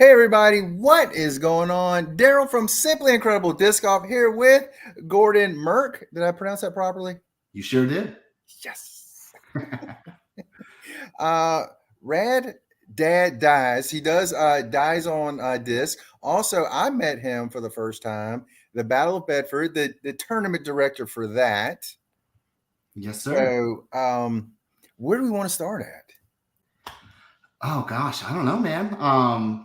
Hey everybody, what is going on? Daryl from Simply Incredible Disc Golf here with Gordon Merck. Did I pronounce that properly? You sure did. Yes. Rad Dad Dyes. He does dyes on disc. Also, I met him for the first time, the Battle of Bedford, the tournament director for that. Yes, sir. So, where do we want to start at? Oh gosh, I don't know, man.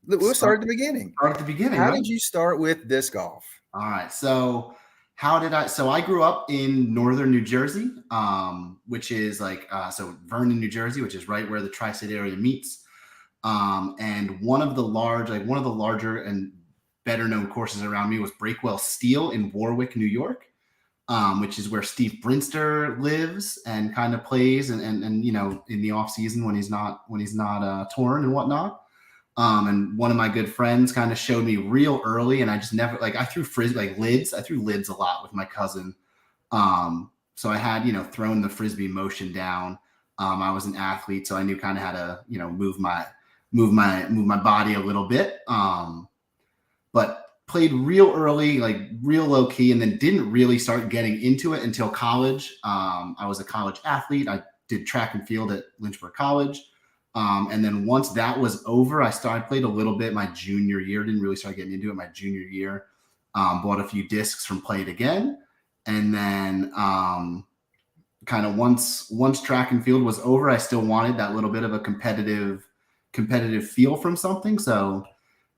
We'll start at the beginning. Start at the beginning, How right? did you start with disc golf? All right. So how did I? So I grew up in northern New Jersey, which is like so Vernon, New Jersey, which is right where the tri-state area meets. And one of the larger and better known courses around me was Breakwell Steel in Warwick, New York. Which is where Steve Brinster lives and kind of plays, and in the off season when he's not touring and whatnot. And one of my good friends kind of showed me real early, and I just never I threw frisbee lids. I threw lids a lot with my cousin. So I had thrown the frisbee motion down. I was an athlete, so I knew kind of how to move my body a little bit. But played real early, like real low key, and then didn't really start getting into it until college. I was a college athlete. I did track and field at Lynchburg College. And then once that was over, I played a little bit my junior year. Didn't really start getting into it my junior year. Bought a few discs from Play It Again. And then kind of once track and field was over, I still wanted that little bit of a competitive feel from something. So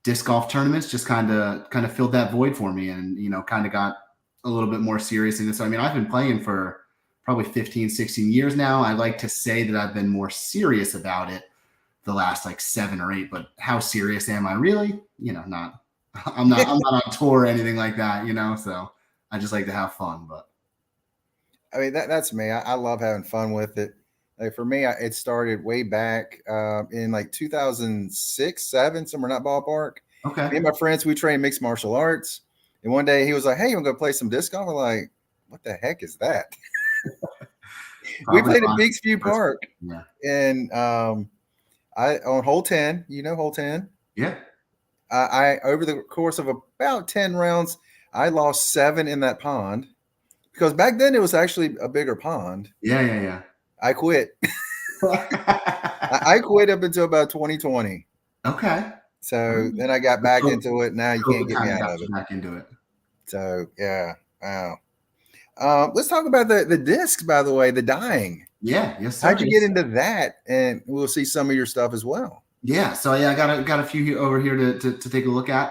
disc golf tournaments just kind of filled that void for me, and kind of got a little bit more serious in this. I mean, I've been playing for probably 15, 16 years now. I like to say that I've been more serious about it the last 7 or 8, but how serious am I really? Not. I'm not on tour or anything like that, so I just like to have fun. But I mean, that's me. I love having fun with it. Like for me, it started way back in 2006, 7, somewhere in that ballpark. okay. Me and my friends, we trained mixed martial arts. And one day he was like, "Hey, you want to go play some disc golf?" I'm like, "What the heck is that?" We played at Bigsview Park. Yeah. And I on hole 10, hole 10. Yeah. I over the course of about 10 rounds, I lost 7 in that pond. Because back then it was actually a bigger pond. Yeah. I quit. I quit up until about 2020. Okay. So then I got back into it. Now you can't get me out of it. Back into it. So yeah, wow. Let's talk about the discs, by the way, the dyeing. Yeah, yes, sir. How'd you get into that? And we'll see some of your stuff as well. Yeah, so I got a few over here to take a look at.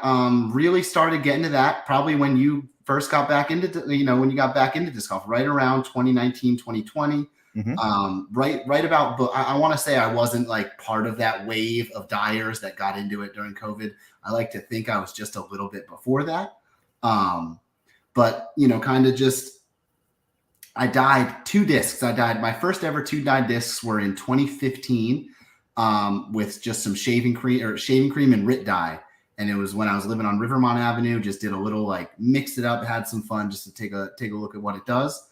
Really started getting to that probably when you first got back into when you got back into disc golf, right around 2019, 2020. Mm-hmm. Right about, but I want to say I wasn't part of that wave of dyers that got into it during COVID. I like to think I was just a little bit before that. But kind of just, I dyed 2 discs. My first ever 2 dyed discs were in 2015 with just some shaving cream and RIT dye. And it was when I was living on Rivermont Avenue, just did a little mixed it up, had some fun just to take a look at what it does.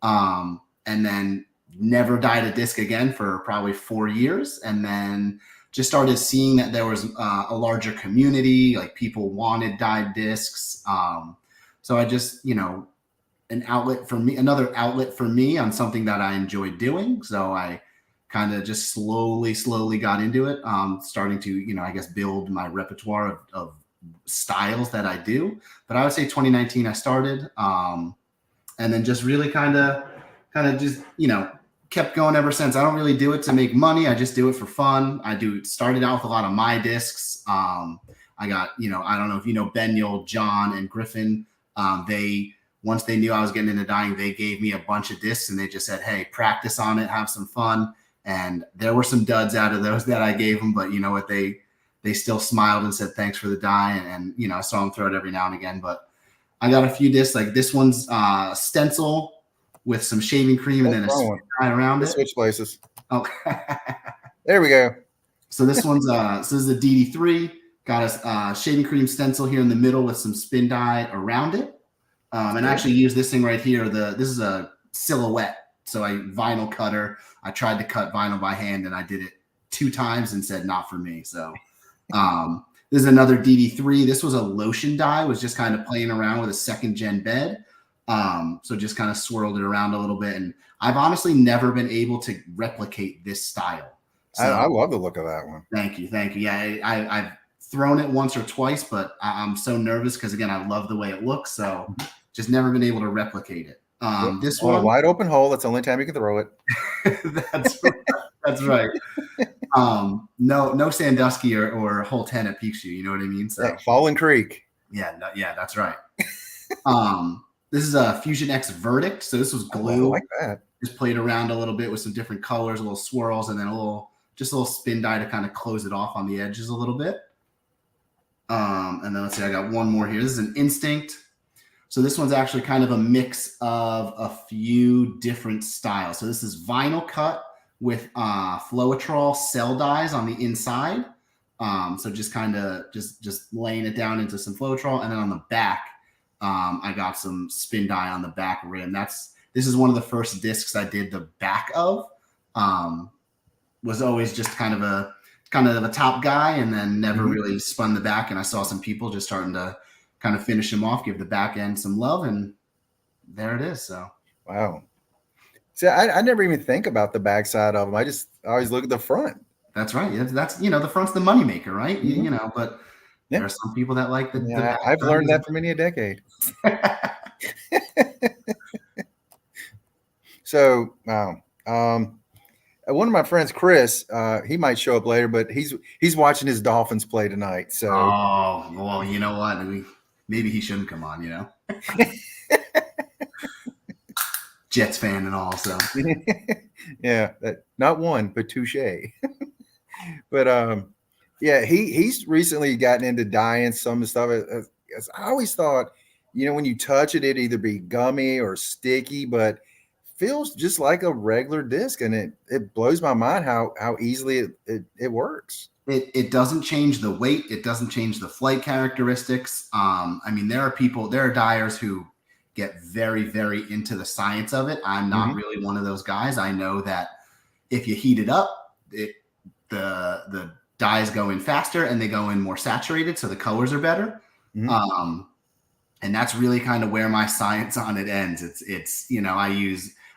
And then never dyed a disc again for probably 4 years. And then just started seeing that there was a larger community, people wanted dyed discs. So I just, another outlet for me on something that I enjoyed doing. So I kind of just slowly got into it, starting to, I guess, build my repertoire of styles that I do. But I would say 2019 I started, and then just really kind of just, kept going ever since. I don't really do it to make money. I just do it for fun. Started out with a lot of my discs. I got, I don't know if you know Ben Yule, John, and Griffin. Once they knew I was getting into dyeing, they gave me a bunch of discs and they just said, "Hey, practice on it, have some fun." And there were some duds out of those that I gave them, but you know what? They still smiled and said, "Thanks for the dye." And I saw them throw it every now and again. But I got a few discs. This one's stencil with some shaving cream and then a switch dye around it. Switch places. Okay. There we go. So this one's this is a DD3. Got a shaving cream stencil here in the middle with some spin dye around it. And I actually use this thing right here. This is a silhouette. So I vinyl cutter. I tried to cut vinyl by hand and I did it 2 times and said, not for me. So This is another DD3. This was a lotion dye, was just kind of playing around with a second gen bed. So just kind of swirled it around a little bit. And I've honestly never been able to replicate this style. So I love the look of that one. Thank you. Yeah, I've thrown it once or twice, but I'm so nervous because, again, I love the way it looks. So just never been able to replicate it. This on one, a wide open hole. That's the only time you can throw it. that's right. No Sandusky or Hole 10 at Peekshue. You know what I mean? So Fallen Creek. Yeah, that's right. This is a Fusion X Verdict. So this was glue. I like that. Just played around a little bit with some different colors, a little swirls, and then a little spin dye to kind of close it off on the edges a little bit. And then let's see, I got one more here. This is an Instinct. So this one's actually kind of a mix of a few different styles. So this is vinyl cut with Floetrol cell dyes on the inside. So just kind of just laying it down into some Floetrol, and then on the back, I got some spin dye on the back rim. This is one of the first discs I did the back of. Was always just kind of a top guy, and then never really spun the back. And I saw some people just starting to kind of finish him off, give the back end some love, and there it is. So wow. See, I never even think about the backside of them. I always look at the front. That's right. That's the front's the moneymaker, right? But there are some people that like the back. I've learned that for many a decade. So wow. One of my friends, Chris, he might show up later, but he's watching his Dolphins play tonight. So well, you know what? Maybe he shouldn't come on, Jets fan and all, so yeah, not one, but touche. But yeah, he's recently gotten into dyeing some of the stuff. As I always thought, when you touch it, it'd either be gummy or sticky, but feels just like a regular disc, and it blows my mind how easily it works. It doesn't change the weight. It doesn't change the flight characteristics. There are dyers who get very, very into the science of it. I'm not really one of those guys. I know that if you heat it up, the dyes go in faster and they go in more saturated, so the colors are better. And that's really kind of where my science on it ends. It's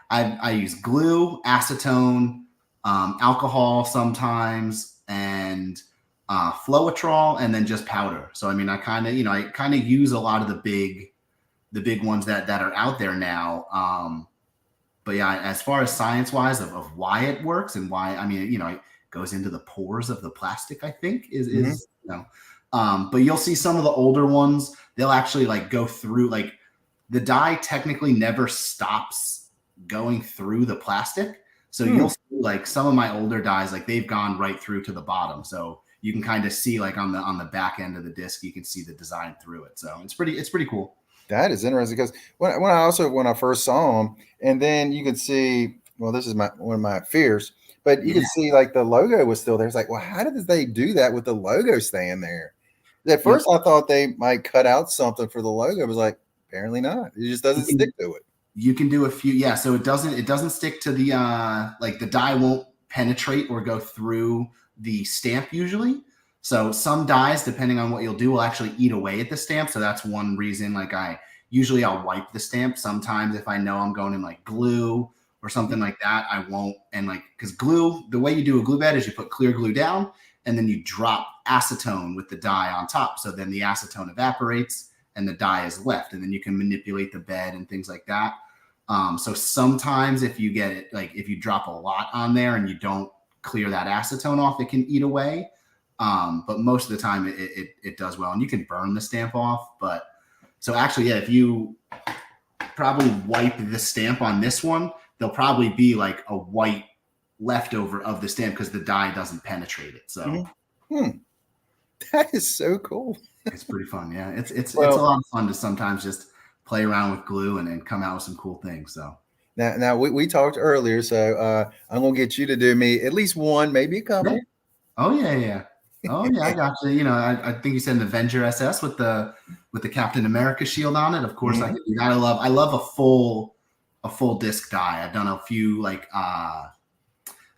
I use glue, acetone, alcohol sometimes, and Floetrol, and then just powder. So I kind of use a lot of the big ones that are out there now. But yeah, as far as science wise of why it works and why, it goes into the pores of the plastic, I think is but you'll see some of the older ones, they'll actually go through, the dye technically never stops going through the plastic. So you'll see some of my older dyes, they've gone right through to the bottom. So you can kind of see on the back end of the disc, you can see the design through it. So it's pretty cool. That is interesting, because when I first saw them, and then you could see, well, this is one of my fears, but you could see the logo was still there. It's well, how did they do that with the logo staying there? At first, I thought they might cut out something for the logo. It was apparently not. It just doesn't stick to it. You can do a few, yeah. So it doesn't stick to the the dye won't penetrate or go through the stamp usually. So some dyes, depending on what you'll do, will actually eat away at the stamp. So that's one reason. I'll wipe the stamp. Sometimes if I know I'm going in glue or something like that, I won't. And because glue, the way you do a glue bed is you put clear glue down, and then you drop acetone with the dye on top. So then the acetone evaporates and the dye is left, and then you can manipulate the bed and things like that. So sometimes if you get it, if you drop a lot on there and you don't clear that acetone off, it can eat away. But most of the time it does well, and you can burn the stamp off. But so actually, yeah, if you probably wipe the stamp on this one, there'll probably be a white leftover of the stamp because the dye doesn't penetrate it. So that is so cool. It's pretty fun. Yeah, it's a lot of fun to sometimes just play around with glue and then come out with some cool things. So now we talked earlier, so I'm gonna get you to do me at least one, maybe a couple. Yeah. Oh yeah. Oh yeah, I got you. I think you said an Avenger SS with the Captain America shield on it. Of course, I can do that. I love a full disc dye. I've done a few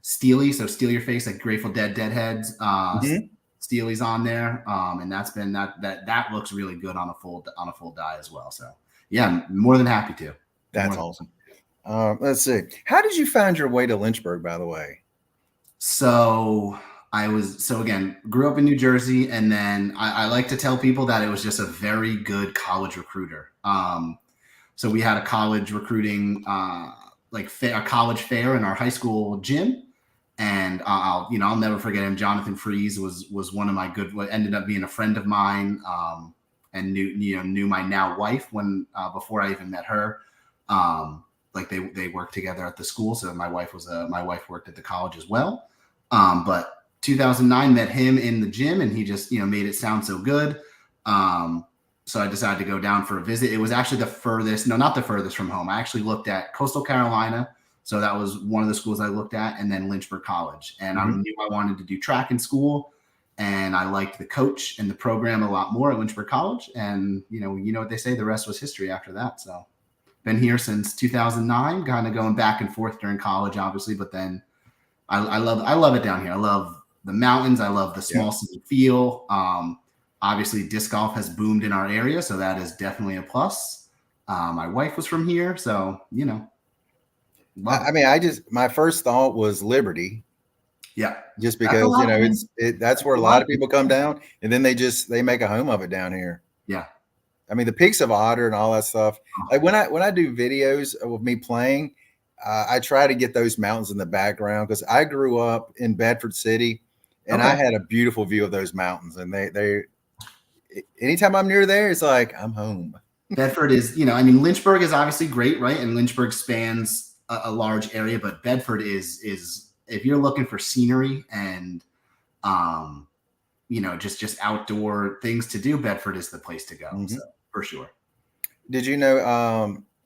Steely, so Steal Your Face, Grateful Dead Deadheads, Steely's on there, and that's been that looks really good on a full dye as well. So yeah, I'm more than happy to. That's awesome. Let's see. How did you find your way to Lynchburg, by the way? So again, grew up in New Jersey, and then I like to tell people that it was just a very good college recruiter. So we had a college recruiting, a college fair in our high school gym. And I'll never forget him. Jonathan Freeze was one of my ended up being a friend of mine, and knew my now wife before I even met her. They worked together at the school. So my wife worked at the college as well. But 2009 met him in the gym, and he just made it sound so good. So I decided to go down for a visit. It was actually not the furthest from home. I actually looked at Coastal Carolina. So that was one of the schools I looked at, and then Lynchburg College. And I knew I wanted to do track in school, and I liked the coach and the program a lot more at Lynchburg College. And you know what they say, the rest was history after that. So been here since 2009, kind of going back and forth during college, obviously. But then I love it down here. I love the mountains. I love the small city feel. Obviously, disc golf has boomed in our area, so that is definitely a plus. My wife was from here, so my first thought was Liberty. Yeah. Just because, that's where a lot of people come down, and then they make a home of it down here. Yeah. I mean, the Peaks of Otter and all that stuff. Like when I do videos of me playing, I try to get those mountains in the background because I grew up in Bedford City, and I had a beautiful view of those mountains. And they anytime I'm near there, it's like I'm home. Bedford is, Lynchburg is obviously great, right? And Lynchburg spans a large area, but Bedford is if you're looking for scenery and just outdoor things to do, Bedford is the place to go. So, for sure. Did you know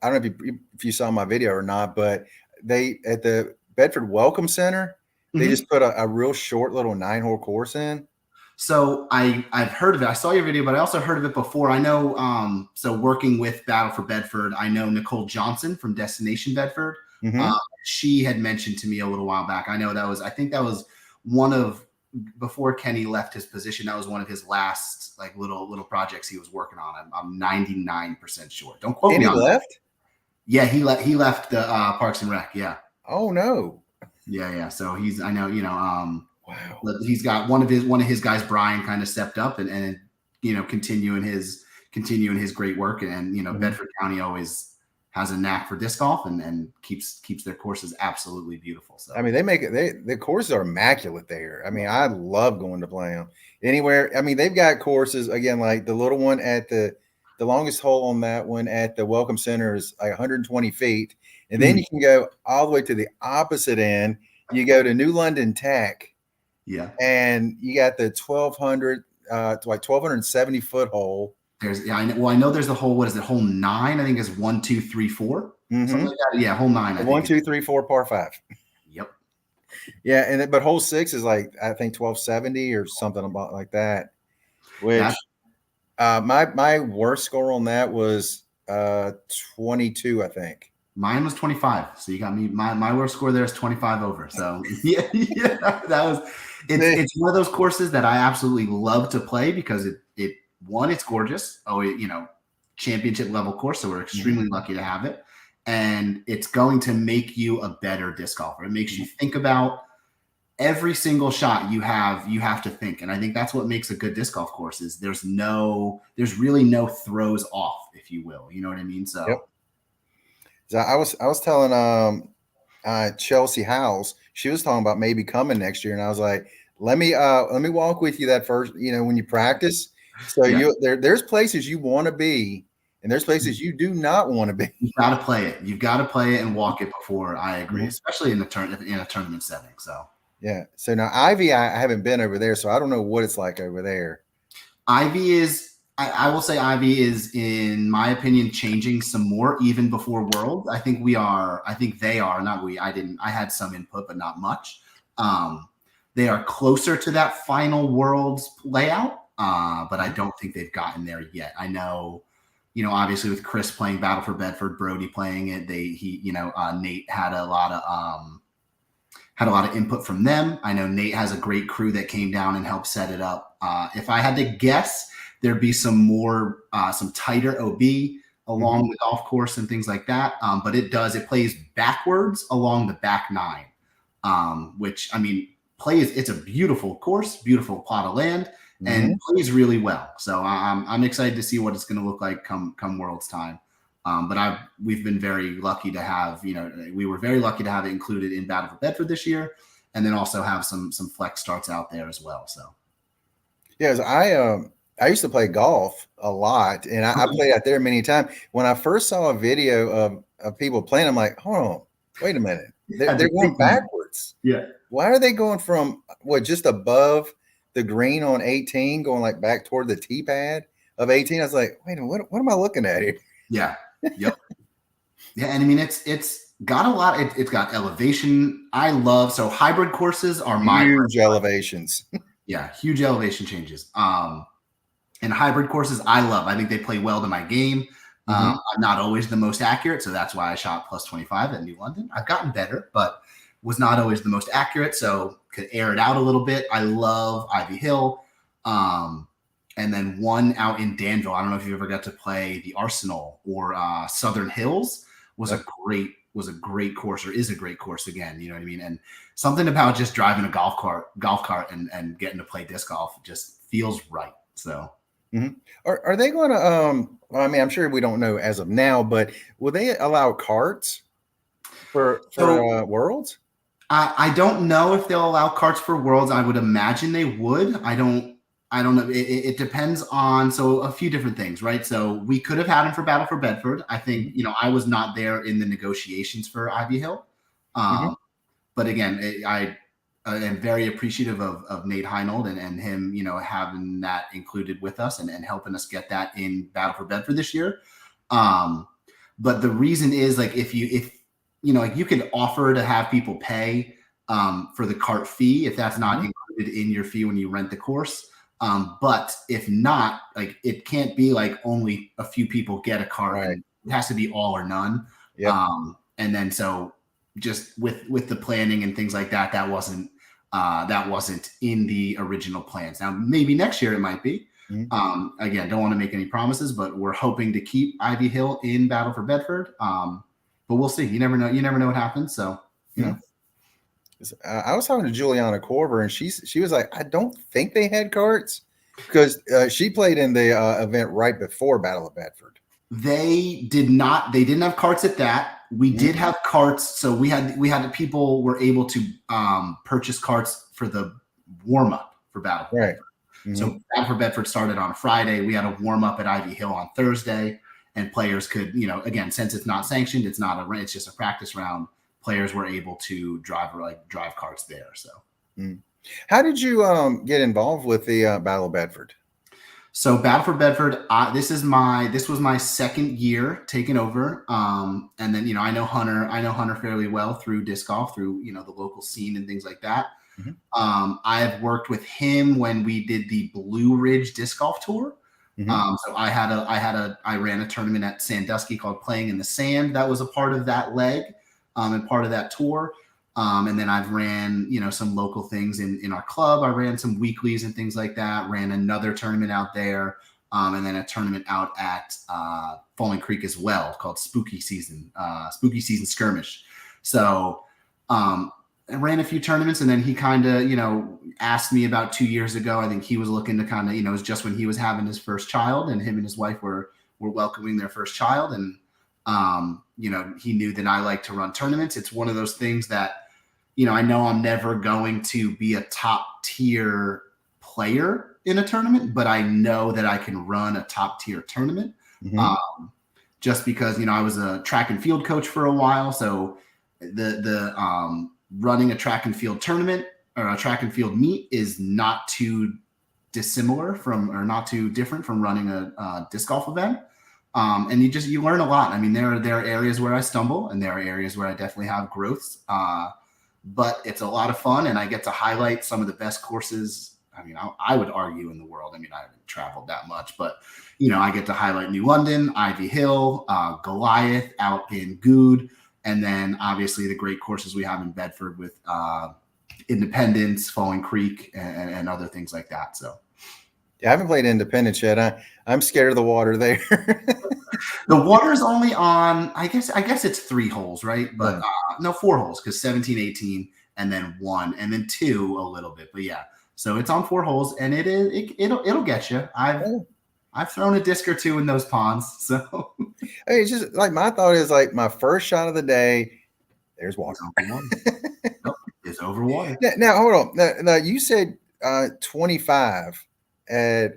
I don't know if you saw my video or not, but they at the Bedford Welcome Center, they just put a real short little 9-hole course in. So I've heard of it. I saw your video, but I also heard of it before. I know, so working with Battle for Bedford, I know Nicole Johnson from Destination Bedford. She had mentioned to me a little while back. I know I think that was before Kenny left his position, that was one of his last little projects he was working on. I'm 99% sure. Don't quote me on that. Yeah, he left the Parks and Rec. Yeah. Oh no. Yeah. So wow. He's got one of his guys, Brian, kind of stepped up and continuing his great work. And Bedford County always has a knack for disc golf and keeps their courses absolutely beautiful. So the courses are immaculate there. I mean, I love going to play them anywhere. I mean, they've got courses again, like the little one at the longest hole on that one at the Welcome Center is like 120 feet. And then you can go all the way to the opposite end. You go to New London Tech. Yeah. And you got the 1,270 foot hole. I know there's the hole. What is it? Hole 9, I think is 1, 2, 3, 4. Something like that. Yeah. Hole 9. 1, 2, 3, 4, par 5. Yep. Yeah. But hole 6 is I think 1,270 or something about like that, which my worst score on that was 22, I think. Mine was 25. So you got me. My worst score there is 25 over. So yeah, that was. It's one of those courses that I absolutely love to play because it's gorgeous. Championship level course. So we're extremely lucky to have it, and it's going to make you a better disc golfer. It makes you think about every single shot you have to think, and I think that's what makes a good disc golf course. Is there's really no throws off, if you will. You know what I mean? So. Yep. So I was telling Chelsea Howes, she was talking about maybe coming next year, and I was like, let me walk with you that first, when you practice. So there's places you want to be, and there's places you do not want to be. You got to play it. You've got to play it and walk it before. I agree, especially in a tournament setting. So yeah. So now Ivy, I haven't been over there, so I don't know what it's like over there. Ivy is. I will say Ivy is, in my opinion, changing some more even before Worlds. I think they are, not we. I had some input, but not much. They are closer to that final Worlds layout, but I don't think they've gotten there yet. I know, obviously with Chris playing Battle for Bedford, Brody playing it, Nate had a lot of had a lot of input from them. I know Nate has a great crew that came down and helped set it up. If I had to guess, there'd be some tighter OB along the golf course and things like that. But it plays backwards along the back nine, which, I mean, it's a beautiful course, beautiful plot of land, and plays really well. So I'm excited to see what it's going to look like come World's time. But we've been very lucky to have, we were very lucky to have it included in Battle for Bedford this year, and then also have some flex starts out there as well. So, yes, I used to play golf a lot, and I played out there many times. When I first saw a video of people playing, I'm like, hold on, wait a minute, they're going backwards. Yeah. Why are they going from just above the green on 18, going like back toward the tee pad of 18? I was like, wait a minute, what am I looking at here? Yeah. Yep. Yeah, and I mean it's got a lot. It's got elevation. So hybrid courses are huge elevations. Yeah, huge elevation changes. And hybrid courses I love. I think they play well to my game. I'm not always the most accurate, so that's why I shot plus 25 at New London. I've gotten better, but was not always the most accurate, so could air it out a little bit. I love Ivy Hill. And then one out in Danville. I don't know if you ever got to play the Arsenal or Southern Hills. Was a great course, or is a great course again. You know what I mean? And something about just driving a golf cart and getting to play disc golf just feels right. So, are they going to? I mean, I'm sure we don't know as of now, but will they allow carts for Worlds? I don't know if they'll allow carts for Worlds. I would imagine they would. I don't know. It depends on a few different things, right? So we could have had him for Battle for Bedford. I think, I was not there in the negotiations for Ivy Hill. But again, I am very appreciative of Nate Heinold and him, having that included with us and helping us get that in Battle for Bedford this year. But the reason is, like, if you can offer to have people pay for the cart fee if that's not included in your fee when you rent the course. But if not, like, it can't be like only a few people get a cart. Right. It has to be all or none. Yep. And then so just with the planning and things like that, that wasn't in the original plans. Now maybe next year it might be. Again, don't want to make any promises, but we're hoping to keep Ivy Hill in Battle for Bedford. But we'll see. You never know. You never know what happens. So, I was talking to Juliana Corver, and she was like, I don't think they had carts, because she played in the event right before Battle of Bedford. They did not. They didn't have carts at that. We did have carts. So we had people were able to purchase carts for the warm up for Battle for Bedford. So Battle for Bedford started on a Friday. We had a warm up at Ivy Hill on Thursday, and players could, again, since it's not sanctioned, it's just a practice round. Players were able to drive carts there. So, how did you get involved with the Battle of Bedford? So Battle for Bedford, this was my second year taking over. And then, I know Hunter fairly well through disc golf, through, the local scene and things like that. I have worked with him when we did the Blue Ridge Disc Golf Tour. So I ran a tournament at Sandusky called Playing in the Sand. That was a part of that leg. And part of that tour. And then I've ran, some local things in our club. I ran some weeklies and things like that, ran another tournament out there. And then a tournament out at Falling Creek as well called Spooky Season Skirmish. So I ran a few tournaments, and then he kind of, asked me about 2 years ago. I think he was looking to kind of, it was just when he was having his first child, and him and his wife were welcoming their first child. And he knew that I like to run tournaments. It's one of those things that, I know I'm never going to be a top tier player in a tournament, but I know that I can run a top tier tournament. Just because, I was a track and field coach for a while. So the running a track and field tournament or a track and field meet is not too dissimilar or not too different from running a disc golf event. And you learn a lot. I mean, there are areas where I stumble, and there are areas where I definitely have growths. But it's a lot of fun, and I get to highlight some of the best courses. I mean, I would argue in the world. I mean, I haven't traveled that much, but I get to highlight New London, Ivy Hill, Goliath out in Good, And then obviously the great courses we have in Bedford with Independence, Falling Creek, and other things like that. So yeah, I haven't played Independence yet. I'm scared of the water there. the water's only on, I guess it's 3 holes, right? But no, 4 holes, because 17, 18, and then 1, and then 2 a little bit. But yeah, so it's on 4 holes, and it'll get you. I've thrown a disc or 2 in those ponds. So hey, it's just like my thought is like my first shot of the day. There's water. It's over water. Now hold on. Now you said 25 at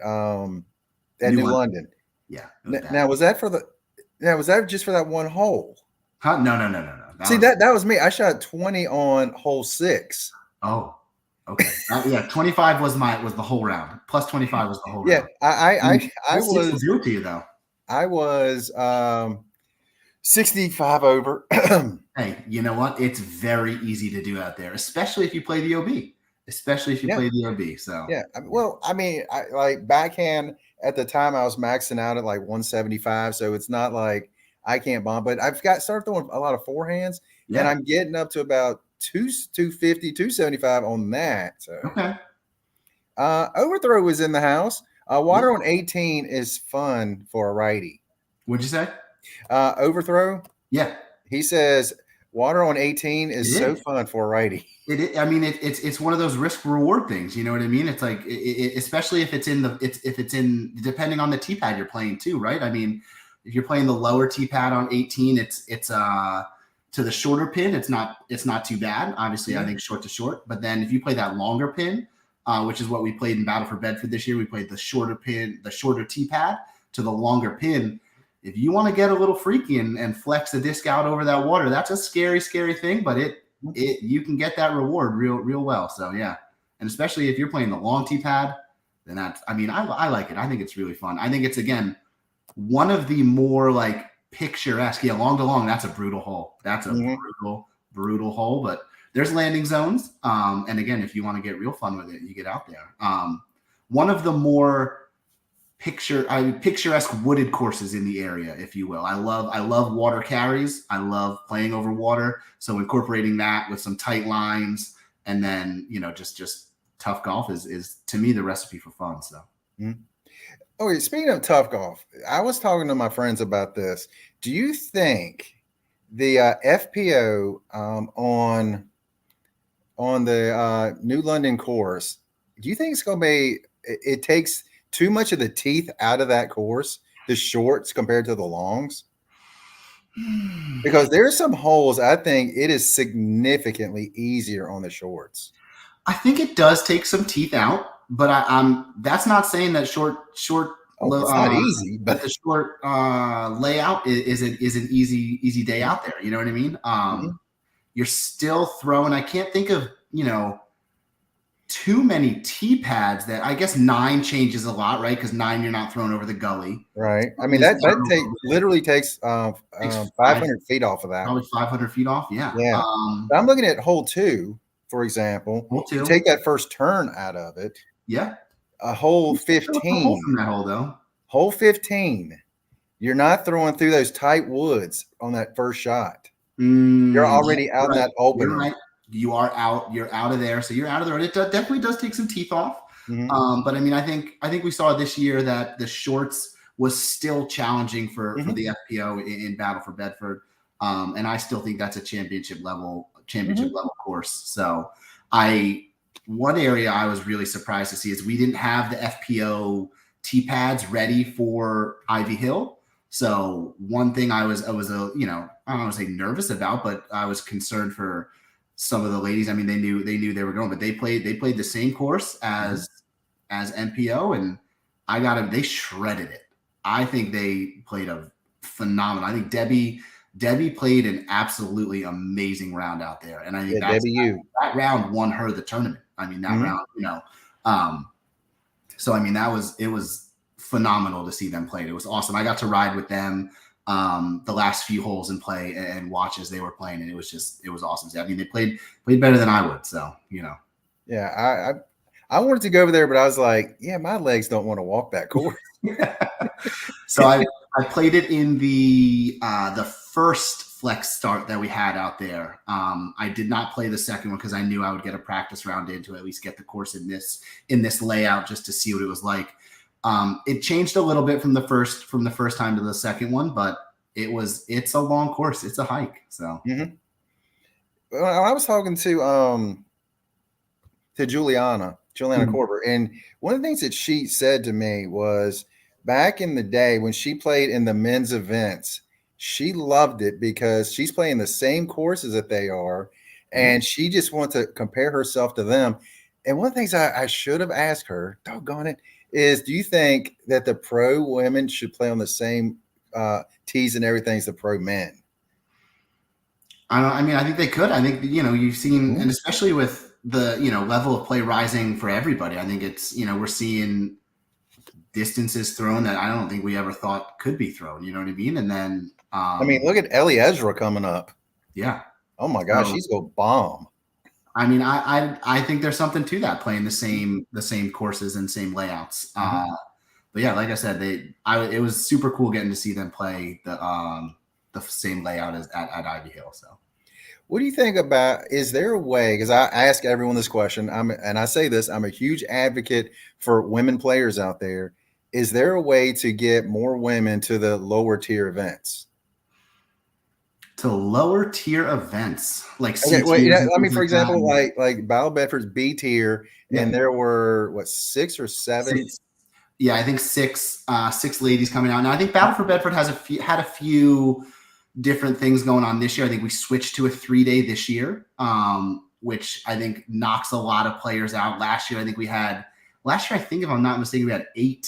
New London. Yeah. Now was that just for that one hole? Huh? No. See, that was me. I shot 20 on hole 6. Oh, okay. Yeah, 25 was the whole round. Plus 25 was the whole round. Yeah, I was do it to you though. I was 65 over. Hey, you know what? It's very easy to do out there, especially if you play the OB. So yeah, well, I mean, I like backhand at the time I was maxing out at like 175, so it's not like I can't bomb, but I've started throwing a lot of forehands, and I'm getting up to about 250, 275 on that. So okay. Overthrow was in the house. Water on 18 is fun for a righty. What'd you say? Overthrow. Yeah. He says water on 18 is so fun for a righty. I mean, it's one of those risk reward things. You know what I mean? It's like, especially if it's in depending on the tee pad you're playing too, right? I mean, if you're playing the lower tee pad on 18, it's to the shorter pin. It's not too bad. Obviously, I think short to short. But then if you play that longer pin, which is what we played in Battle for Bedford this year, we played the shorter pin, the shorter tee pad to the longer pin. If you want to get a little freaky and flex the disc out over that water, that's a scary, scary thing. But you can get that reward real well. So yeah, and especially if you're playing the long tee pad, then I like it. I think it's really fun. I think it's, again, one of the more like picturesque. Yeah, long to long, that's a brutal hole. That's a brutal hole. But there's landing zones. And again, if you want to get real fun with it, you get out there. One of the more picturesque wooded courses in the area, if you will. I love water carries. I love playing over water. So incorporating that with some tight lines, and then just tough golf is to me the recipe for fun. So. Okay, speaking of tough golf, I was talking to my friends about this. Do you think the FPO on the New London course, do you think it's going to be? It takes too much of the teeth out of that course, the shorts compared to the longs? Because there's some holes I think it is significantly easier on the shorts. I think it does take some teeth out, but that's not saying that short it's not easy, but the short layout is an easy day out there. You know what I mean? You're still throwing. I can't think of too many tee pads that, I guess 9 changes a lot, right? Because 9 you're not throwing over the gully, right? I mean that literally takes 500 feet off of that. Probably 500 feet off. Yeah. I'm looking at hole 2, for example. Hole 2. You take that first turn out of it. Yeah. Hole 15. From that hole though. Hole 15. You're not throwing through those tight woods on that first shot. You're already out in that opening. Right. You are out. You're out of there. So you're out of the road. It definitely does take some teeth off. But I mean, I think we saw this year that the shorts was still challenging for the FPO in Battle for Bedford. And I still think that's a championship level course. So one area I was really surprised to see is we didn't have the FPO tee pads ready for Ivy Hill. So one thing I was I don't want to say nervous about, but I was concerned for some of the ladies. I mean, they knew they were going, but they played the same course as NPO, and they shredded it. I think they played a phenomenal. I think Debbie played an absolutely amazing round out there, and I think that round won her the tournament. I mean, that round, so I mean, it was phenomenal to see them play. It was awesome. I got to ride with them the last few holes and play and watch as they were playing, and it was awesome. I mean, they played better than I would. So yeah, I wanted to go over there, but I was like, yeah, my legs don't want to walk that course. So I played it in the first flex start that we had out there. I did not play the second one because I knew I would get a practice round in to at least get the course in this layout just to see what it was like. It changed a little bit from the first time to the second one, but it's a long course. It's a hike. So Well, I was talking to Juliana Corber, and one of the things that she said to me was back in the day when she played in the men's events, she loved it because she's playing the same courses that they are, and she just wants to compare herself to them. And one of the things I should have asked her, doggone it, is do you think that the pro women should play on the same tees and everything as the pro men? I mean, I think they could. I think, you've seen, and especially with the, level of play rising for everybody, I think it's, we're seeing distances thrown that I don't think we ever thought could be thrown. You know what I mean? And then, I mean, look at Ellie Ezra coming up. Yeah. Oh my gosh, she's going to bomb. I mean, I think there's something to that, playing the same courses and same layouts. But yeah, like I said, it was super cool getting to see them play the same layout as at Ivy Hill. So, what do you think about? Is there a way? Because I ask everyone this question, and I say this: I'm a huge advocate for women players out there. Is there a way to get more women to the lower tier events? To lower tier events, like okay, wait, I mean, for example, like Battle Bedford's B tier, and there were what 6 or 7? 6. Yeah, I think 6 ladies coming out. Now I think Battle for Bedford had a few different things going on this year. I think we switched to a 3-day this year, which I think knocks a lot of players out. Last year, I think I think if I'm not mistaken, we had 8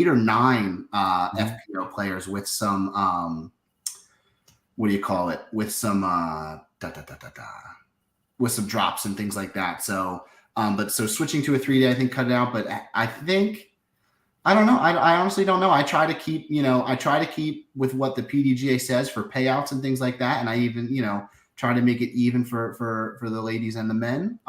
or 9 FPO players with some what do you call it? With some with some drops and things like that. So, so switching to a 3-day, I think cut it out. But I think, I don't know. I honestly don't know. I try to keep with what the PDGA says for payouts and things like that. And I even, try to make it even for the ladies and the men.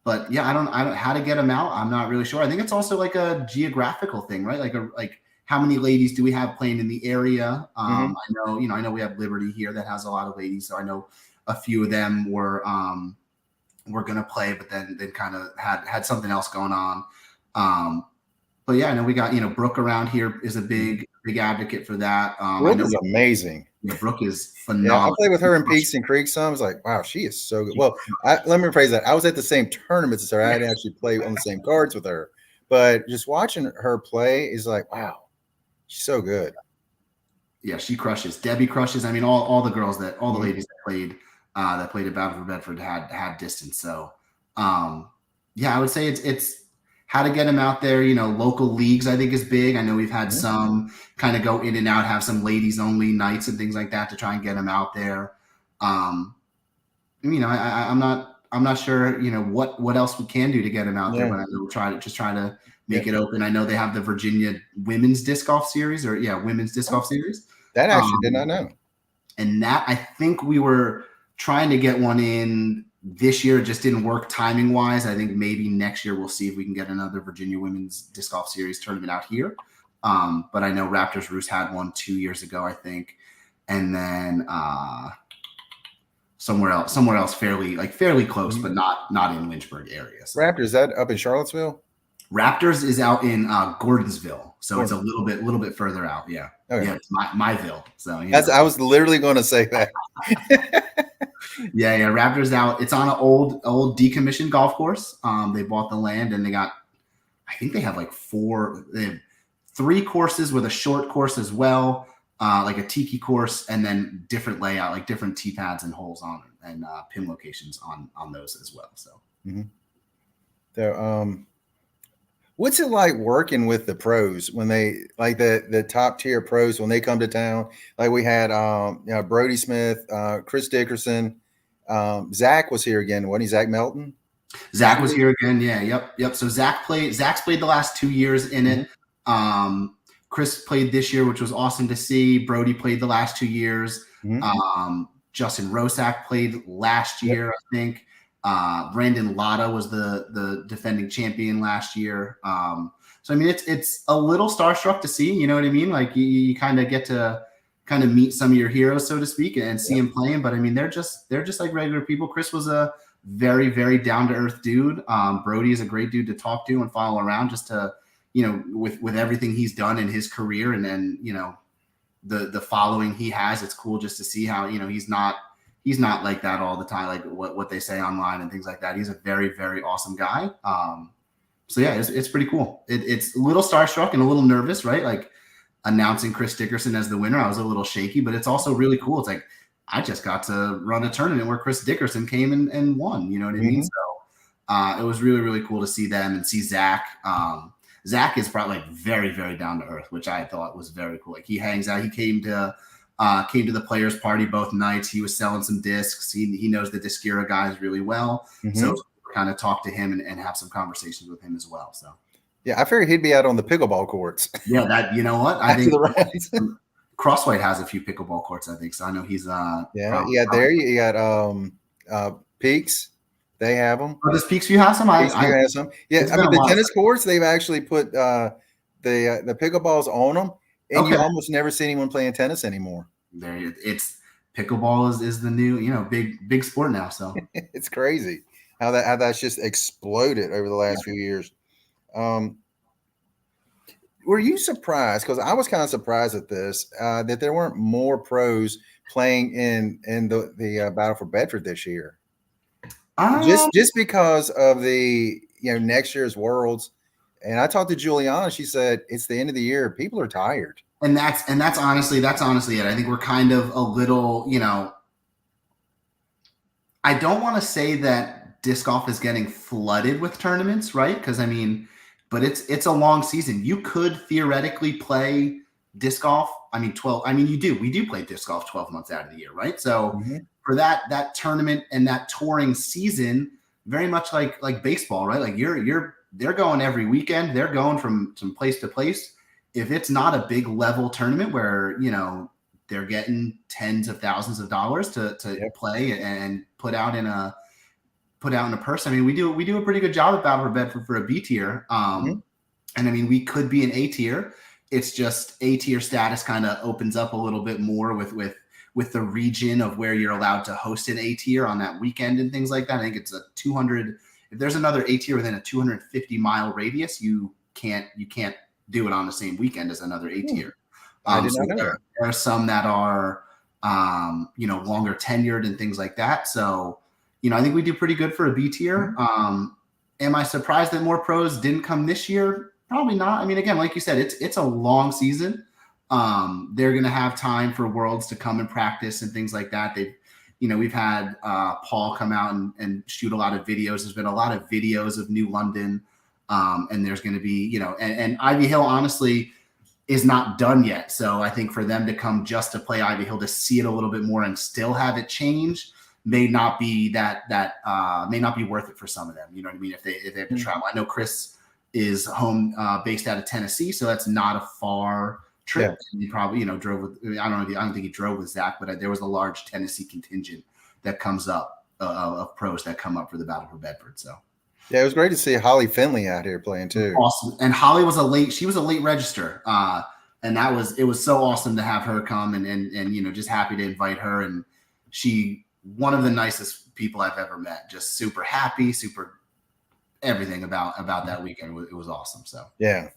But yeah, I don't how to get them out. I'm not really sure. I think it's also like a geographical thing, right? Like how many ladies do we have playing in the area? I know we have Liberty here that has a lot of ladies. So I know a few of them were going to play, but then kind of had something else going on. But yeah, I know we got, Brooke around here is a big advocate for that. Brooke is amazing. Brooke is phenomenal. Yeah, I played with her in Peaks and Creeks. So I was like, wow, she is so good. Well, let me rephrase that. I was at the same tournaments as her. I didn't actually play on the same cards with her, but just watching her play is like, wow, she's so good. Yeah, she crushes. Debbie crushes. I mean, all the girls all the ladies that played at Battle for Bedford had distance. So, yeah, I would say it's how to get them out there. Local leagues I think is big. I know we've had some kind of go in and out, have some ladies only nights and things like that to try and get them out there. I'm not sure, what else we can do to get them out there, but I know we'll try to make it open. I know they have the Virginia Women's Disc Golf Series Women's Disc Golf Series. That actually did not know. And that, I think we were trying to get one in this year. It just didn't work timing wise. I think maybe next year we'll see if we can get another Virginia Women's Disc Golf Series tournament out here. But I know Raptors Roost had one 2 years ago, I think. And then somewhere else fairly close, but not in Lynchburg area. So. Raptors, is that up in Charlottesville? Raptors is out in Gordonsville, so it's a little bit further out. Yeah, okay. Yeah, it's myville. So I was literally going to say that. yeah. Raptors out. It's on an old decommissioned golf course. They bought the land and I think they have they have 3 courses with a short course as well, like a tiki course, and then different layout, like different tee pads and holes on and pin locations on those as well. So, So, what's it like working with the pros when they like the top tier pros when they come to town? Like we had Brody Smith, Chris Dickerson, Zach was here again. Wasn't he? Zach Melton? Zach was here again. Yeah. Yep. So Zach's played the last 2 years in it. Chris played this year, which was awesome to see. Brody played the last 2 years. Justin Rosak played last year, I think. Brandon Lotta was the defending champion last year. So I mean, it's a little starstruck to see. You know what I mean? Like you kind of get to kind of meet some of your heroes, so to speak, and see them playing. But I mean, they're just like regular people. Chris was a very, very down to earth dude. Brody is a great dude to talk to and follow around, just to, with everything he's done in his career, and then the following he has. It's cool just to see how he's not like that all the time, like what they say online and things like that. He's a very, very awesome guy. So yeah, it's pretty cool. It's a little starstruck and a little nervous, right? Like announcing Chris Dickerson as the winner, I was a little shaky, but it's also really cool. It's like, I just got to run a tournament where Chris Dickerson came and won, you know what I mean? So it was really, really cool to see them and see Zach. Zach is probably like very, very down to earth, which I thought was very cool. Like he hangs out. He came to the players party both nights. He was selling some discs. He knows the Discura guys really well. So kind of talk to him and have some conversations with him as well. So yeah, I figured he'd be out on the pickleball courts. Yeah, that, you know what? I think Crosswhite has a few pickleball courts, I think. So I know he's there you got Peaks. They have them. Oh, does Peaksview have some? Peaksview has some. Yeah, I mean the tennis courts, they've actually put the pickleballs on them, and you almost never see anyone playing tennis anymore. It's pickleball is the new, big sport now. So it's crazy how that's just exploded over the last few years. Were you surprised? Because I was kind of surprised at this, that there weren't more pros playing in the Battle for Bedford this year. Just because of the next year's Worlds. And I talked to Juliana. She said it's the end of the year. People are tired. And that's honestly it. I think we're kind of a little, I don't want to say that disc golf is getting flooded with tournaments, right? Because I mean, but it's a long season. You could theoretically play disc golf. I mean, we do play disc golf 12 months out of the year, right? So for that tournament and that touring season, very much like baseball, right? Like they're going every weekend. They're going from place to place. If it's not a big level tournament where, they're getting tens of thousands of dollars to play and put out in a purse. I mean, we do a pretty good job at Battle for Bedford for a B tier. And I mean, we could be an A tier. It's just A tier status kind of opens up a little bit more with the region of where you're allowed to host an A tier on that weekend and things like that. I think it's a 200. If there's another A tier within a 250-mile radius, you can't do it on the same weekend as another A tier. So there are some that are, longer tenured and things like that. So, I think we do pretty good for a B tier. Am I surprised that more pros didn't come this year? Probably not. I mean, again, like you said, it's a long season. They're going to have time for Worlds to come and practice and things like that. We've had Paul come out and shoot a lot of videos. There's been a lot of videos of New London. And there's going to be, and Ivy Hill, honestly, is not done yet. So I think for them to come just to play Ivy Hill, to see it a little bit more and still have it change may not be may not be worth it for some of them. You know what I mean? If they have to travel. I know Chris is home based out of Tennessee, so that's not a far trip. Yeah. He probably, drove with, I don't think he drove with Zach, but there was a large Tennessee contingent that comes up of pros that come up for the Battle for Bedford. So yeah, it was great to see Holly Finley out here playing too. Awesome. And Holly was a late register. And it was so awesome to have her come and just happy to invite her. And she, one of the nicest people I've ever met, just super happy, super everything about that weekend. It was awesome. So, yeah.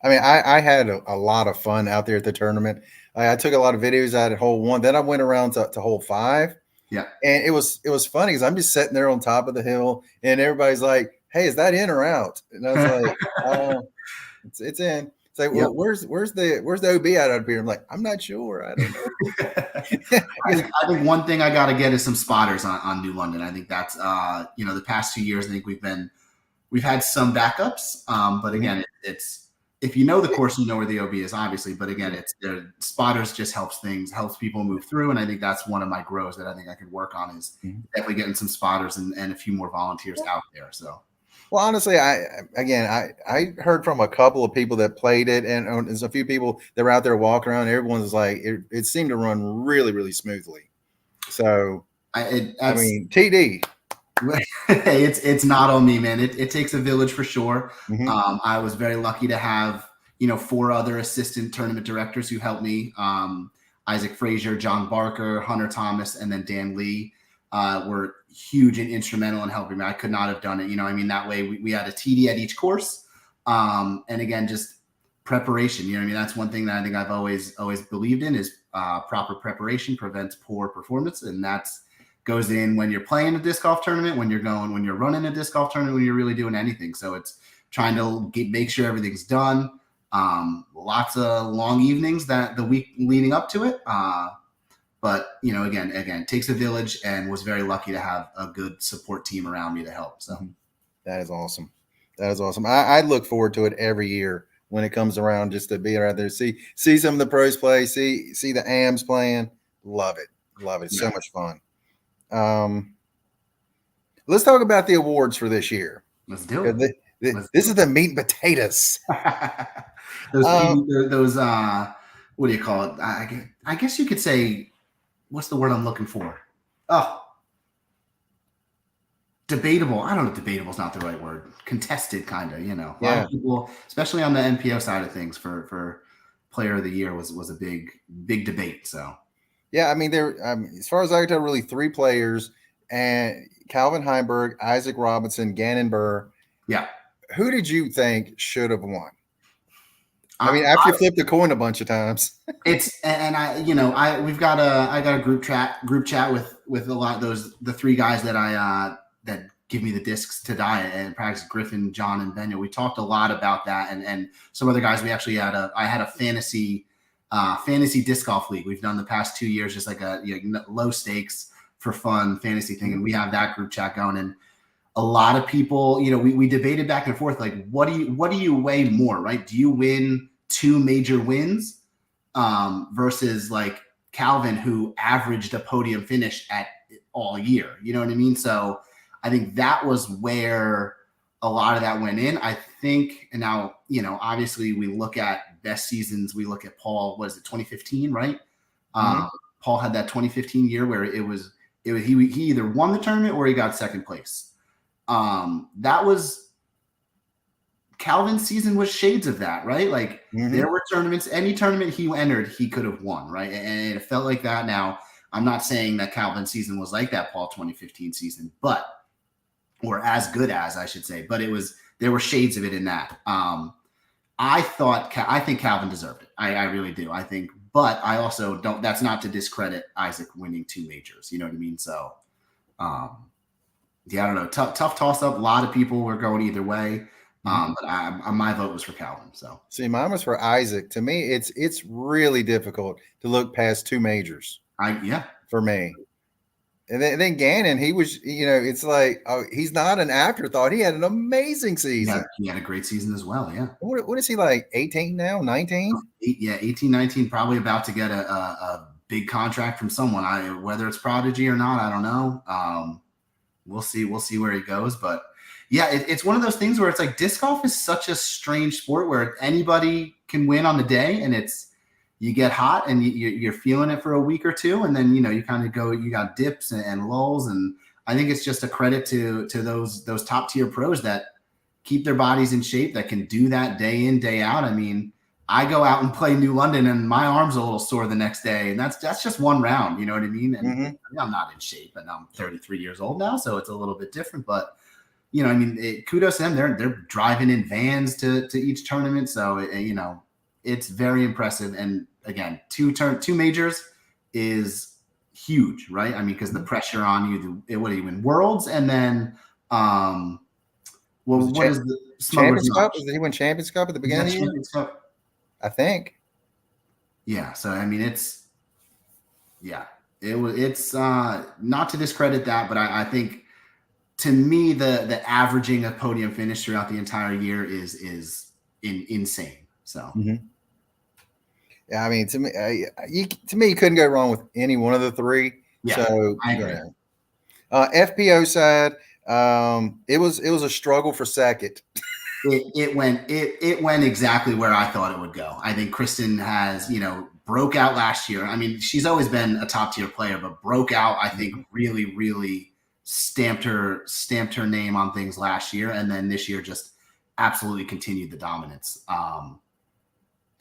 I mean, I had a lot of fun out there at the tournament. I took a lot of videos out at hole 1. Then I went around to hole 5. Yeah. And it was funny because I'm just sitting there on top of the hill and everybody's like, hey, is that in or out? And I was like, it's in. It's like, well, where's the OB out up here? I'm like, I'm not sure. I don't know. I think one thing I got to get is some spotters on New London. I think that's, the past 2 years, I think we've had some backups. But again, it's, if you know the course, you know where the OB is, obviously. But again, it's the spotters just helps people move through. And I think that's one of my grows that I think I could work on is definitely getting some spotters and a few more volunteers out there. So. Well, honestly, I heard from a couple of people that played it, and there's a few people that were out there walking around. Everyone was like, it seemed to run really, really smoothly. So, I mean, TD. It's not on me, man. It takes a village for sure. I was very lucky to have 4 other assistant tournament directors who helped me. Isaac Frazier, John Barker, Hunter Thomas, and then Dan Lee were huge and instrumental in helping me. I could not have done it. That way we had a TD at each course. And again, just preparation. That's one thing that I think I've always believed in is proper preparation prevents poor performance. And that's goes in when you're playing a disc golf tournament, when you're running a disc golf tournament, when you're really doing anything. So it's trying to make sure everything's done. Lots of long evenings the week leading up to it. But again, it takes a village, and was very lucky to have a good support team around me to help. So that is awesome. I look forward to it every year when it comes around, just to be out there, see some of the pros play, see the AMs playing. Love it. It's so much fun. Let's talk about the awards for this year. Let's do it. This is the meat and potatoes. those what do you call it? I guess you could say, what's the word I'm looking for? Oh, debatable. I don't know if debatable is not the right word. Contested, kind of, A lot of people, especially on the NPO side of things, for player of the year was a big debate. So yeah, as far as I can tell, really 3 players, and Calvin Heimberg, Isaac Robinson, Gannon Burr. Yeah. Who did you think should have won? After you flipped the coin a bunch of times. I got a group chat with a lot of the 3 guys that that give me the discs to dye and practice, Griffin, John, and Benyo. We talked a lot about that, and some other guys. We actually I had a fantasy disc golf league we've done the past 2 years, just like a low stakes for fun fantasy thing, and we have that group chat going. And a lot of people, we debated back and forth, like, what do you weigh more, right? Do you win 2 major wins versus like Calvin, who averaged a podium finish at all year? You know what I mean? So I think that was where a lot of that went in. I think, and now, obviously we look at best seasons. We look at Paul, was it 2015, right? Mm-hmm. Paul had that 2015 year where he either won the tournament or he got second place. That was Calvin's season, was shades of that, right? Like there were tournaments, any tournament he entered, he could have won, right? And it felt like that. Now, I'm not saying that Calvin's season was like that Paul 2015 season, or as good as, I should say, but there were shades of it in that. I think Calvin deserved it. I really do. But I also don't, that's not to discredit Isaac winning 2 majors. You know what I mean? So, I don't know. Tough toss up. A lot of people were going either way. But my vote was for Calvin. So see, mine was for Isaac. To me, it's really difficult to look past 2 majors. For me. And then Gannon, he was, it's like, he's not an afterthought. He had an amazing season. Yeah, he had a great season as well. Yeah. What is he, like, 18 now, 19? Yeah, 18, 19, probably about to get a big contract from someone. Whether it's Prodigy or not, I don't know. We'll see where he goes. But yeah, it's one of those things where it's like disc golf is such a strange sport where anybody can win on the day, and you get hot and you're feeling it for a week or 2, and then you kind of go, you got dips and lulls, and I think it's just a credit to those top tier pros that keep their bodies in shape, that can do that day in, day out. I go out and play New London and my arm's a little sore the next day, and that's just one round, you know what I mean? And I'm not in shape, and I'm 33 years old now, so it's a little bit different, but kudos to them. They're driving in vans to each tournament, so it's very impressive. And again, 2 majors is huge, right? Because the pressure on you, what do you win? Worlds, and then what is the Champions Cup? Did he win Champions Cup at the beginning of the year? I think. Yeah. So it's not to discredit that, but I think, to me, the averaging a podium finish throughout the entire year is insane. So. Yeah, to me, you couldn't go wrong with any one of the 3. Yeah, so I agree. FPO side, it was a struggle for second. It went exactly where I thought it would go. I think Kristen has, broke out last year. She's always been a top tier player, but broke out, I think, really, really stamped her name on things last year, and then this year just absolutely continued the dominance.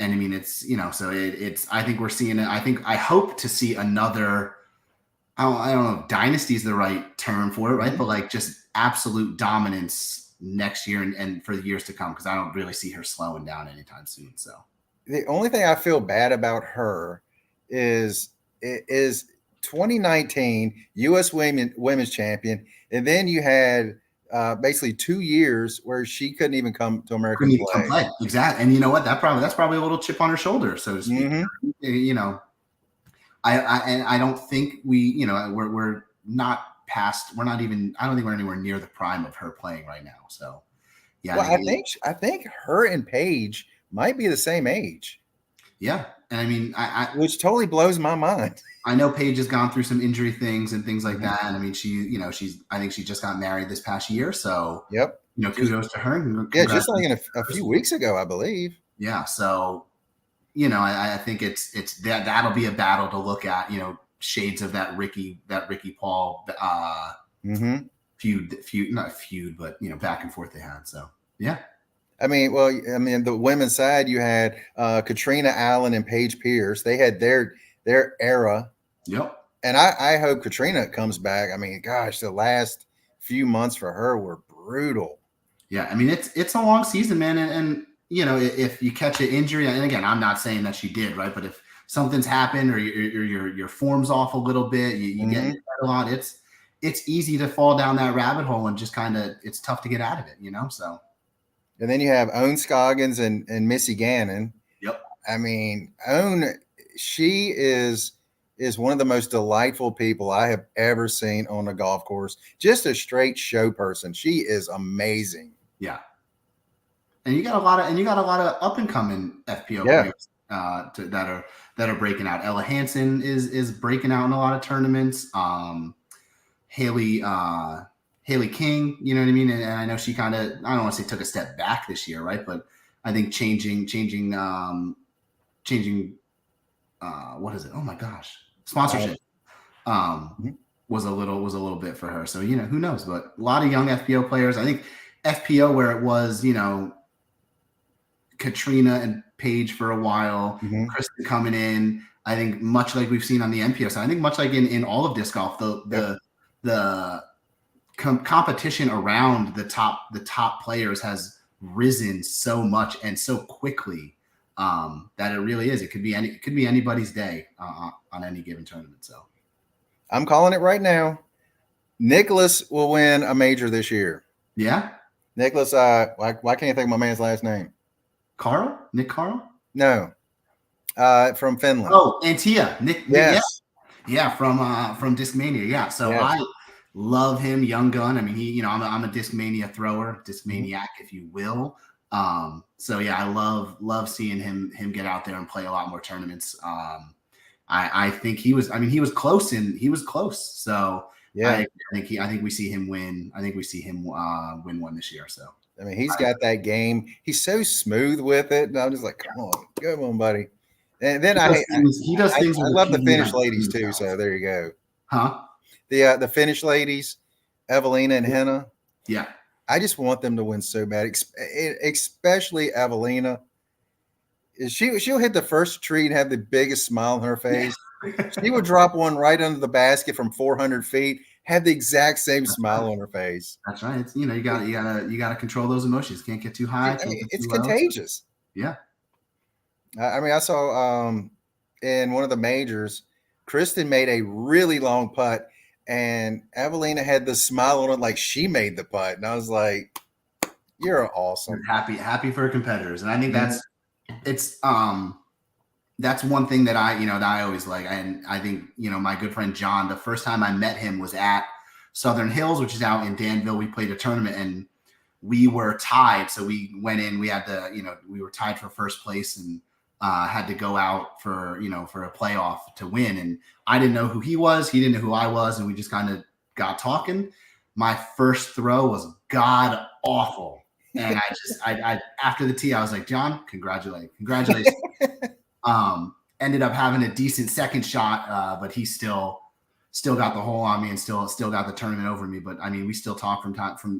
And I mean, it's, so it's, I think we're seeing it. I hope to see another, I don't know if dynasty is the right term for it, right? Mhm. But like just absolute dominance next year and for the years to come, because I don't really see her slowing down anytime soon. So The only thing I feel bad about her is 2019 U.S. women's champion, and then you had basically 2 years where she couldn't even come to American couldn't even come play. play. Exactly. And you know what? That's probably a little chip on her shoulder, so to speak. Mm-hmm. And I don't think we're not past. We're not even. I don't think we're anywhere near the prime of her playing right now. So yeah, Well, I think her and Paige might be the same age, yeah. And I mean, which totally blows my mind. I know Paige has gone through some injury things and things like Mhm. that. And I mean, I think she just got married this past year. So, Yep. Just kudos to her. And yeah, just like congratulations. a few weeks ago, I believe. Yeah. So, I think it's that'll be a battle to look at, shades of that Ricky Paul, Mm-hmm. not feud, but, back and forth they had. So, yeah. I mean, the women's side, you had Katrina Allen and Paige Pierce. They had their era, Yep. and I hope Katrina comes back. I mean, gosh, the last few months for her were brutal. Yeah. I mean, it's a long season, man. And if you catch an injury, and again, I'm not saying that she did, right? But if something's happened or your form's off a little bit, you get hit a lot, it's easy to fall down that rabbit hole and just kind of, it's tough to get out of it, so. And then you have Owen Scoggins and Missy Gannon. Yep. I mean, Owen, she is one of the most delightful people I have ever seen on a golf course. Just a straight show person. She is amazing. Yeah. And you got a lot of up and coming FPO Yeah. players that are breaking out. Ella Hansen is breaking out in a lot of tournaments. Haley King, you know what I mean? And I know she kind of, I don't want to say took a step back this year, right? But I think changing what is it? Oh my gosh, sponsorship was a little bit for her. So who knows? But a lot of young FPO players. I think FPO, where it was Katrina and Paige for a while, Kristen coming in. I think much like we've seen on the NPO side. I think much like in all of disc golf, the competition around the top players has risen so much and so quickly that it really is. It could be anybody's day on any given tournament. So I'm calling it right now. Nicholas will win a major this year. Yeah. Nicholas, why can't you think of my man's last name? Nick Carl? No. From Finland. Oh, Antia. Nick. Yes. Yeah, from Discmania. Yeah. So yes. I love him, young gun. I mean, I'm a Discmania thrower, Discmaniac, if you will. So yeah, I love seeing him get out there and play a lot more tournaments. I think he was close. So yeah, I think we see him win. I think we see him win one this year. So I mean, he's got that game. He's so smooth with it, and I'm just like, come on, buddy. And then he does things. I love the Finnish ladies too. So there you go. Huh? The Finnish ladies, Evelina and Henna. Yeah. I just want them to win so bad, especially Evelina. She'll hit the first tree and have the biggest smile on her face. She would drop one right under the basket from 400 feet, have the exact same smile on her face. That's right. It's, you gotta control those emotions. Can't get too high. It's contagious. Yeah. I mean, I saw in one of the majors, Kristen made a really long putt, and Evelina had the smile on it like she made the putt, and I was like, "You're awesome." Happy for competitors, and I think that's one thing that I always like, and I think my good friend John, the first time I met him was at Southern Hills, which is out in Danville. We played a tournament and we were tied, so we went in. We had we were tied for first place and had to go out for a playoff to win. And I didn't know who he was, he didn't know who I was, and we just kind of got talking. My first throw was god awful. And I after the tee, I was like, John, congratulations. Ended up having a decent second shot, but he still got the hole on me and still got the tournament over me. But I mean, we still talk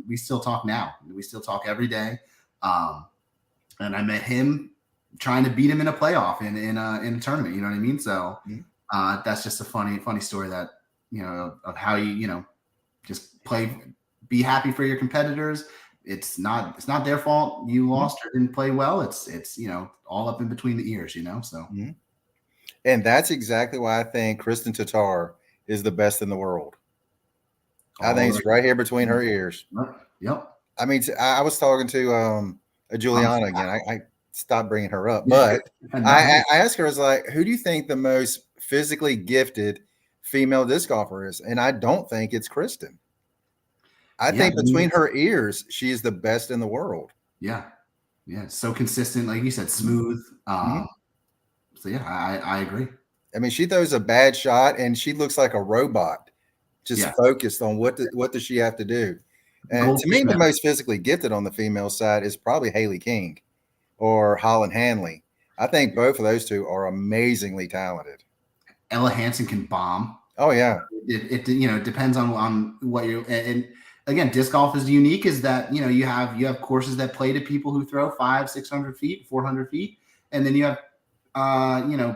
we still talk now. We still talk every day. And I met him trying to beat him in a playoff in a tournament. You know what I mean? So Mhm. that's just a funny story that of how you just play, be happy for your competitors. It's not their fault you Mhm. lost or didn't play well. It's all up in between the ears. So Mhm. And that's exactly why I think Kristen Tatar is the best in the world. I all think it's right. right here between her ears. Yep. I mean, I was talking to a I'm Juliana again. I stopped bringing her up, yeah, but not me. I asked her, I was like, who do you think the most physically gifted female disc golfer is? And I don't think it's Kristen. I Yeah, think between her ears, she is the best in the world. yeah, yeah. So consistent, like you said, Mhm. smooth. Mhm. So yeah, I agree. I mean, she throws a bad shot and she looks like a robot, just Yeah, focused on what does she have to do. And to goldfish me, the man. most physically gifted on the female side is probably Haley King or Holland Hanley. I think both of those two are amazingly talented. Ella Hansen can bomb. Oh yeah. It depends on what you and again, disc golf is unique is that you have courses that play to people who throw 500, 600 feet, 400 feet, and then you have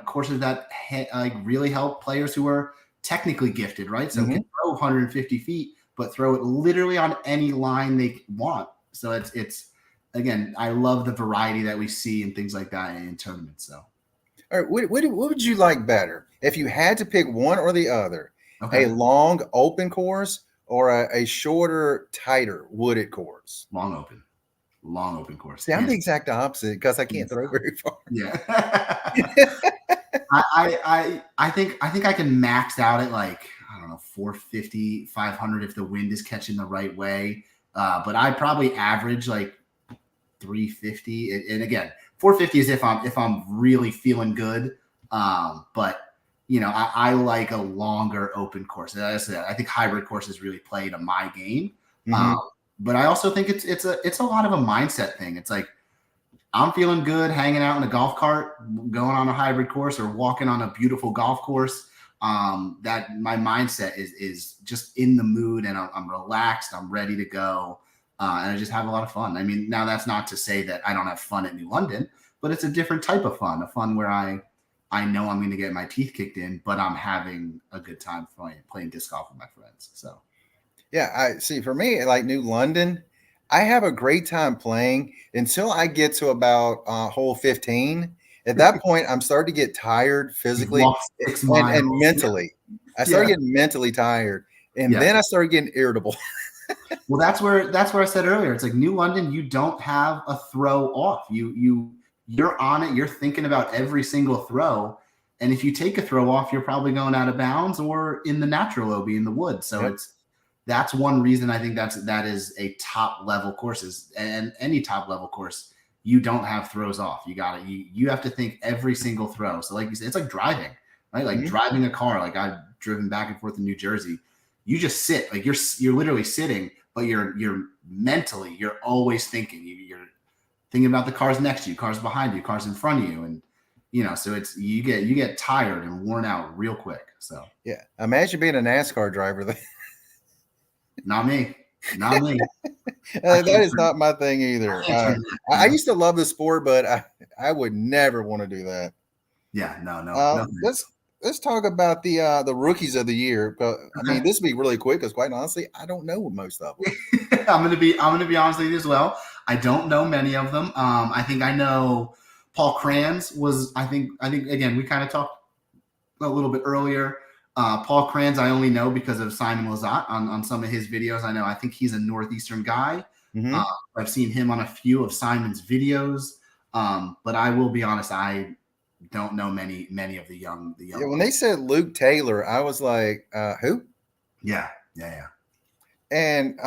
courses that like really help players who are technically gifted, right? So Hmm. can throw 150 feet, but throw it literally on any line they want. So it's again, I love the variety that we see and things like that in tournaments. So All right, what would you like better if you had to pick one or the other? A okay, long open course or a shorter, tighter wooded course? long open, long open course, See, I'm the hands. exact opposite because I can't throw very far. Yeah. I think I can max out at like, I don't know, 450, 500 if the wind is catching the right way. But I probably average like 350. And again, 450 is if I'm really feeling good. But I like a longer open course. As I said, I think hybrid courses really play to my game. Um, Hmm. but I also think it's a lot of a mindset thing. It's like I'm feeling good hanging out in a golf cart, going on a hybrid course, or walking on a beautiful golf course. That my mindset is just in the mood, and I'm relaxed. I'm ready to go, and I just have a lot of fun. I mean, now that's not to say that I don't have fun at New London, but it's a different type of fun, a fun where I know I'm going to get my teeth kicked in, but I'm having a good time playing disc golf with my friends. So Yeah, I see. For me, like New London, I have a great time playing until I get to about hole 15. At that point, I'm starting to get tired you've physically walked 6 miles. and mentally. I started Yeah. getting mentally tired, and Yeah. then I started getting irritable. Well, that's where I said earlier. It's like New London, you don't have a throw off. You're on it. You're thinking about every single throw, and if you take a throw off, you're probably going out of bounds or in the natural OB in the woods. So Yep. that's one reason I think that is a top level courses, and any top level course you don't have throws off. You have to think every single throw. So like you said, it's like driving, right? Like Mhm. driving a car. Like I've driven back and forth in New Jersey. You just sit, like you're literally sitting, but you're mentally you're always thinking. You're thinking about the cars next to you, cars behind you, cars in front of you, and so it's you get tired and worn out real quick. So Yeah. Imagine being a NASCAR driver. not me, not me. I That can't is not my thing I either. can't turn that. I used to love the sport, but I would never want to do that. Yeah, no, no, no Let's thanks. talk about the rookies of the year. I mean, Okay. this will be really quick because quite honestly, I don't know most of them. I'm gonna be honest with you as well. I don't know many of them. I think I know Paul Kranz was. I think again we kind of talked a little bit earlier. Paul Kranz I only know because of Simon Lazat on some of his videos. I think he's a Northeastern guy. Uh, Hmm. I've seen him on a few of Simon's videos. But I will be honest, I don't know many of the young Yeah, when they rookies. said Luke Taylor, I was like, who? Yeah, yeah, And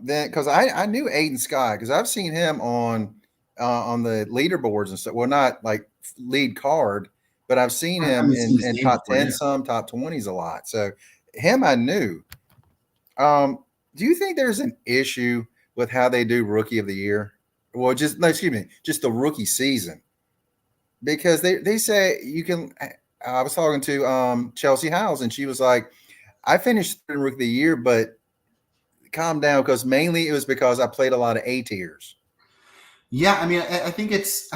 then because I knew Aiden Scott because I've seen him on the leaderboards and stuff. Well, not like lead card, but I've seen yeah. I him haven't seen his in name top before. 10 Yeah. some, top 20s a lot. So him I knew. Do you think there's an issue with how they do rookie of the year? Well, just no, excuse me, just the rookie season. Because they say you can I was talking to Chelsea Howes and she was like, I finished third in rookie of the year, but calm down because mainly it was because I played a lot of A tiers. Yeah, I mean, I think it's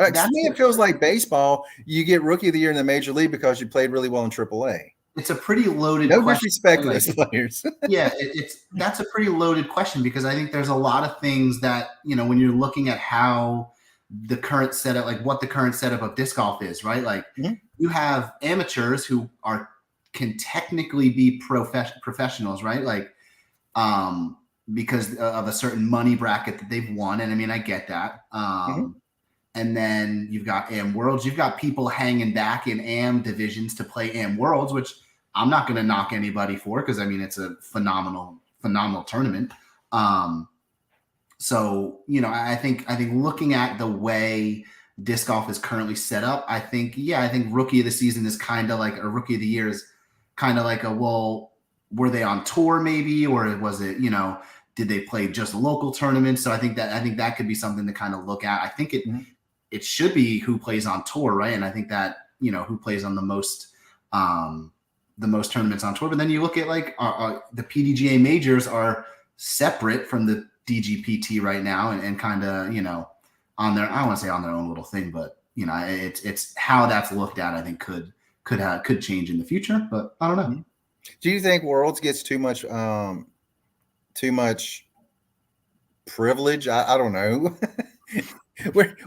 To me, it feels like baseball. You get rookie of the year in the major league because you played really well in AAA. It's a pretty loaded No question. disrespect to those players. Yeah, that's a pretty loaded question, because I think there's a lot of things that, when you're looking at how the current setup, like what the current setup of disc golf is, right? Like you have amateurs who can technically be professionals, right? Like, because of a certain money bracket that they've won. And I mean, I get that. And then you've got AM Worlds. You've got people hanging back in AM divisions to play AM Worlds, which I'm not going to knock anybody for, because I mean, it's a phenomenal tournament. So, I think looking at the way disc golf is currently set up, I think rookie of the season is kind of like, or rookie of the year is kind of like well, were they on tour maybe, or was it, did they play just local tournaments? So I think that could be something to kind of look at. I think it should be who plays on tour, right? And I think that, who plays on the most tournaments on tour. But then you look at like the PDGA majors are separate from the DGPT right now, and kind of, on their, I don't want to say on their own little thing, but it's how that's looked at, I think could change in the future, but I don't know. Do you think Worlds gets too much privilege? I don't know.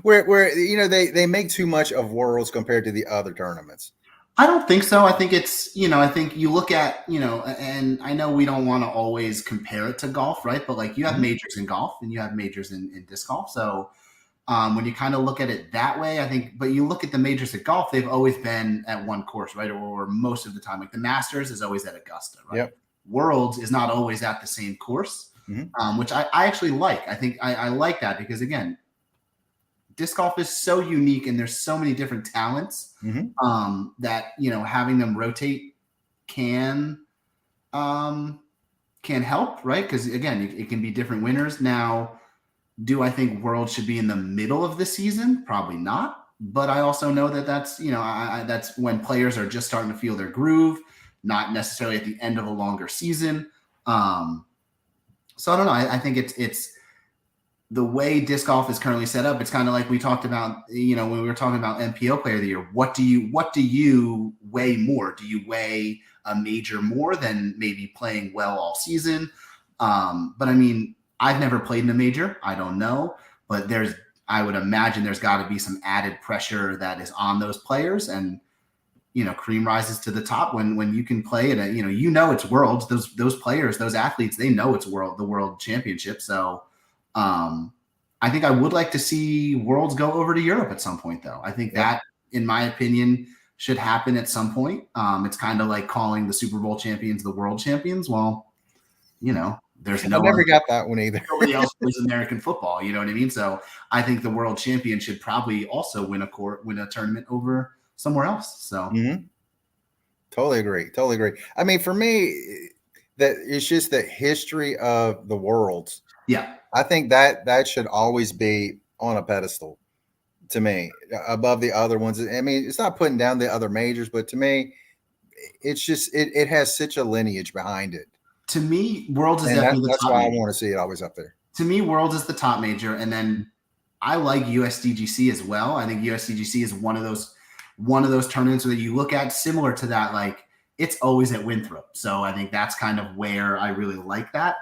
where they make too much of Worlds compared to the other tournaments. I don't think so. I think it's, I think you look at, and I know we don't want to always compare it to golf, right? But like you have majors in golf and you have majors in disc golf. So when you kind of look at it that way, I think, but you look at the majors at golf, they've always been at one course, right? Or most of the time, like the Masters is always at Augusta, right? Yep. Worlds is not always at the same course, which I actually like. I think I like that, because again, disc golf is so unique and there's so many different talents that, having them rotate can help, right? Because again, it can be different winners. Now, do I think Worlds should be in the middle of the season? Probably not. But I also know that that's, that's when players are just starting to feel their groove, not necessarily at the end of a longer season. So I don't know. I think it's the way disc golf is currently set up. It's kind of like we talked about, when we were talking about MPO Player of the Year. What do you weigh more? Do you weigh a major more than maybe playing well all season? But I mean, I've never played in a major. I don't know, but I would imagine there's got to be some added pressure that is on those players, and cream rises to the top when you can play at it's Worlds. Those players, those athletes, they know it's the World Championship. So I think I would like to see Worlds go over to Europe at some point, though. I think that, in my opinion, should happen at some point. It's kind of like calling the Super Bowl champions the world champions. Well, there's no. I never got that one either. Nobody else plays American football. You know what I mean? So I think the world champion should probably also win a tournament over somewhere else. So Totally agree. I mean, for me, that it's just the history of the Worlds. Yeah, I think that should always be on a pedestal, to me, above the other ones. I mean, it's not putting down the other majors, but to me, it's just it has such a lineage behind it. To me, Worlds is definitely the top. That's why I want to see it always up there. To me, Worlds is the top major, and then I like USDGC as well. I think USDGC is one of those tournaments where you look at similar to that, like it's always at Winthrop. So I think that's kind of where I really like that.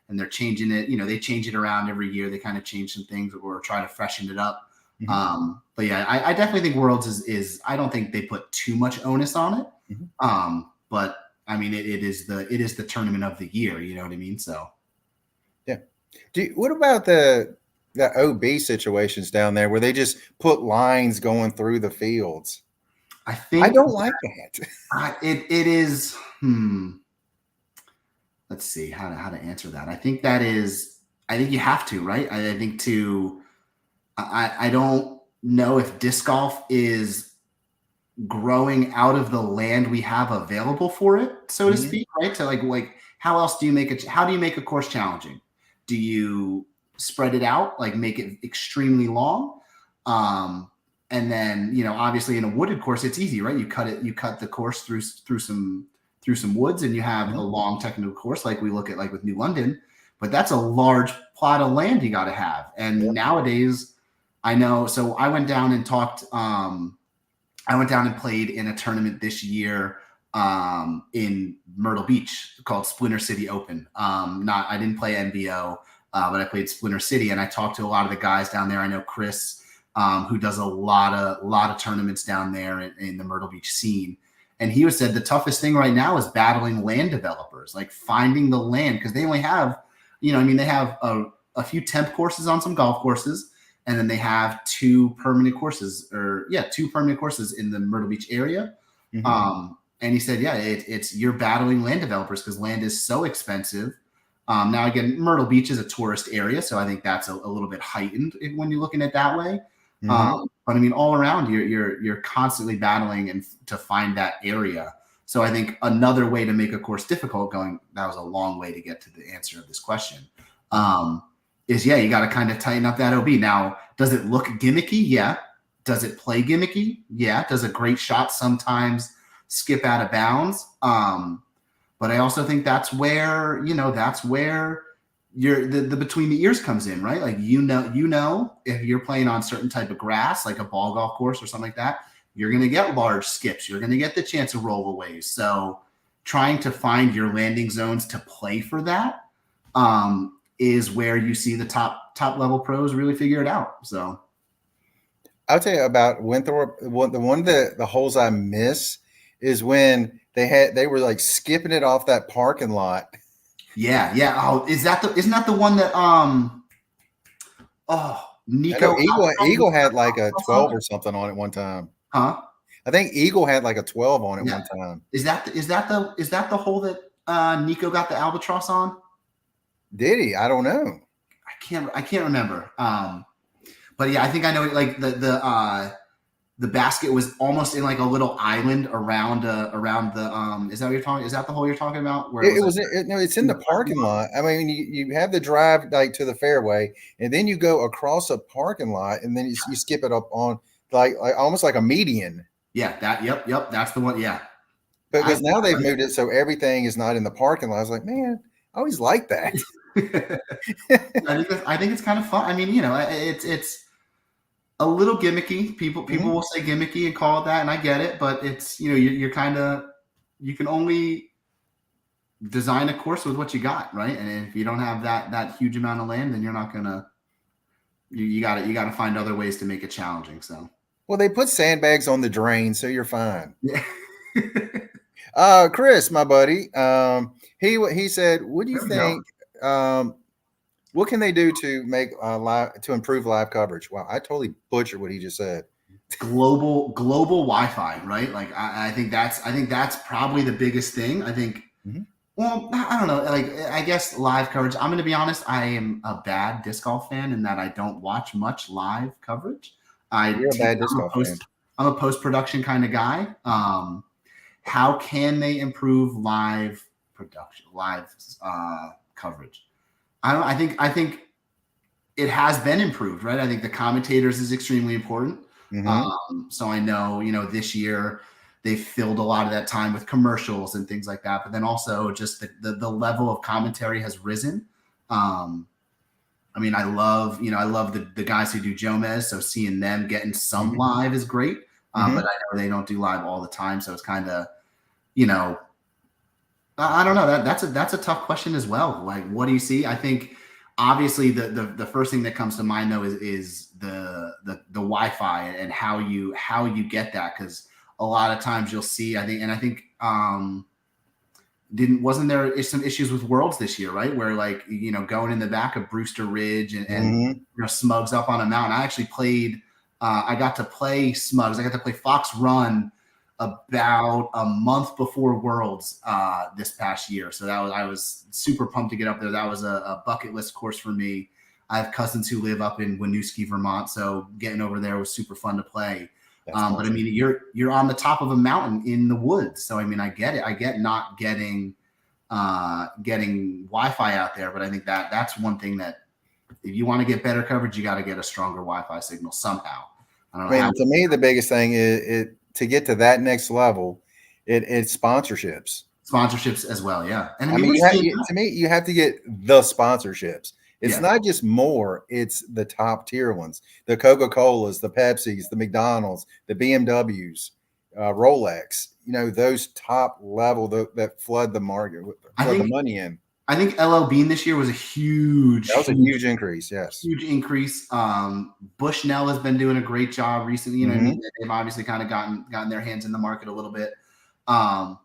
And they're changing it. They change it around every year. They kind of change some things or try to freshen it up. But yeah, I definitely think Worlds is. I don't think they put too much onus on it. But I mean, it is the tournament of the year. You know what I mean? So yeah. What about the OB situations down there where they just put lines going through the fields? I don't like that. It is. Let's see how to answer that. I think you have to, right? I think I don't know if disc golf is growing out of the land we have available for it, so to speak, right? To like how else do you make it? How do you make a course challenging? Do you spread it out, like make it extremely long? And then, obviously in a wooded course, it's easy, right? You cut the course through some woods, and you have a long technical course like we look at like with New London, but that's a large plot of land you got to have. And nowadays, I know. So I went down and talked. I went down and played in a tournament this year in Myrtle Beach called Splinter City Open. I didn't play NBO, but I played Splinter City, and I talked to a lot of the guys down there. I know Chris, who does a lot of tournaments down there in the Myrtle Beach scene. And he said the toughest thing right now is battling land developers, like finding the land, because they only have, they have a few temp courses on some golf courses, and then they have two permanent courses in the Myrtle Beach area. Mm-hmm. And he said, it's you're battling land developers because land is so expensive. Now, again, Myrtle Beach is a tourist area, so I think that's a little bit heightened when you're looking at it that way. Mm-hmm. But I mean, all around, you're constantly battling and to find that area. So I think another way to make a course difficult, that was a long way to get to the answer of this question, is you got to kind of tighten up that OB. Now, does it look gimmicky? Yeah. Does it play gimmicky? Yeah. Does a great shot sometimes skip out of bounds? But I also think that's where the between the ears comes in, right? Like, if you're playing on certain type of grass, like a ball golf course or something like that, you're going to get large skips. You're going to get the chance of rollaways. So trying to find your landing zones to play for that is where you see the top level pros really figure it out. So I'll tell you about Winthrop. The holes I miss is when they were like skipping it off that parking lot. Yeah. Oh, isn't that the one that Nico Eagle had like a 12 or something on it one time. Huh? I think Eagle had like a 12 on it one time. Is that the hole that Nico got the albatross on? Did he? I don't know. I can't remember. But yeah, I think I know. Like the basket was almost in like a little island around the Is that what you're talking? Is that the hole you're talking about? Where it's in the parking lot. I mean, you have the drive like to the fairway, and then you go across a parking lot, and then you skip it up on like almost like a median. Yeah. Yep. That's the one. Yeah. Because now they've moved it so everything is not in the parking lot. I was like, man, I always liked that. I think it's kind of fun. I mean, it's a little gimmicky. People mm-hmm. will say gimmicky and call it that, and I get it. But it's you can only design a course with what you got, right? And if you don't have that huge amount of land, then you're not gonna. You got to find other ways to make it challenging. So. Well, they put sandbags on the drain, so you're fine. Yeah. Chris, my buddy, he said, "What do you think? What can they do to make to improve live coverage?" Wow, I totally butchered what he just said. Global Wi-Fi, right? Like I think that's probably the biggest thing. I think. Mm-hmm. Well, I don't know. Like I guess live coverage. I'm going to be honest. I am a bad disc golf fan in that I don't watch much live coverage. You're a bad disc golf fan. I'm a post-production kind of guy. How can they improve live production, coverage? I think it has been improved, right? I think the commentators is extremely important. Mm-hmm. So I know, this year they filled a lot of that time with commercials and things like that. But then also just the level of commentary has risen. I mean, I love the guys who do Jomez. So seeing them getting some mm-hmm. live is great. Mm-hmm. But I know they don't do live all the time. So it's kind of, I don't know. That's a tough question as well. Like, what do you see? I think obviously the first thing that comes to mind though is the Wi-Fi and how you get that, because a lot of times you'll see. I think wasn't there some issues with Worlds this year, right? Where like going in the back of Brewster Ridge and mm-hmm. Smugs up on a mountain. I actually played. I got to play Smugs. I got to play Fox Run about a month before Worlds this past year. So I was super pumped to get up there. That was a bucket list course for me. I have cousins who live up in Winooski, Vermont, so getting over there was super fun to play. Awesome. But I mean, you're on the top of a mountain in the woods, so I mean, I get it. I get not getting Wi-Fi out there, but I think that's one thing that if you want to get better coverage, you got to get a stronger Wi-Fi signal somehow. I don't know. To me, the biggest thing is to get to that next level. It's sponsorships. Sponsorships as well, yeah. And to me, you have to get the sponsorships. It's Yeah. not just more, it's the top tier ones. The Coca-Colas, the Pepsis, the McDonald's, the BMWs, Rolex, those top level that flood the market, I flood the think money in. I think LL Bean this year was a That was huge, a huge, huge increase. Yes. huge increase. Bushnell has been doing a great job recently. You know what I mean? They've obviously kind of gotten their hands in the market a little bit. Um,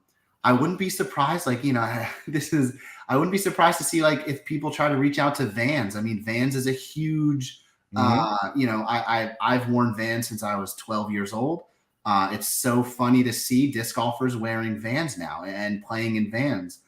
I wouldn't be surprised, like, I wouldn't be surprised to see, like, if people try to reach out to Vans. I mean, Vans is a huge, I've worn Vans since I was 12 years old. It's so funny to see disc golfers wearing Vans now and playing in Vans.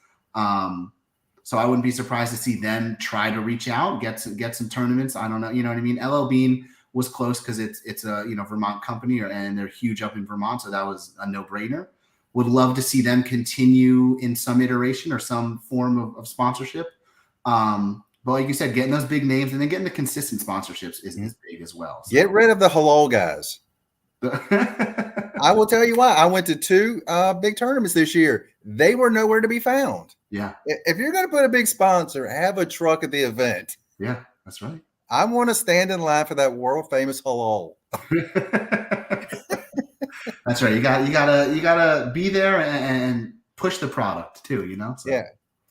So I wouldn't be surprised to see them try to reach out, get some tournaments. I don't know, you know what I mean? LL Bean was close because it's a Vermont company, and they're huge up in Vermont, so that was a no-brainer. Would love to see them continue in some iteration or some form of sponsorship. But like you said, getting those big names and then getting the consistent sponsorships is big as well. So. Get rid of the halal guys. I will tell you why. I went to 2 big tournaments this year. They were nowhere to be found. Yeah. If you're going to put a big sponsor, have a truck at the event. Yeah, that's right. I want to stand in line for that world famous halal. That's right. You gotta be there and push the product too. So. Yeah,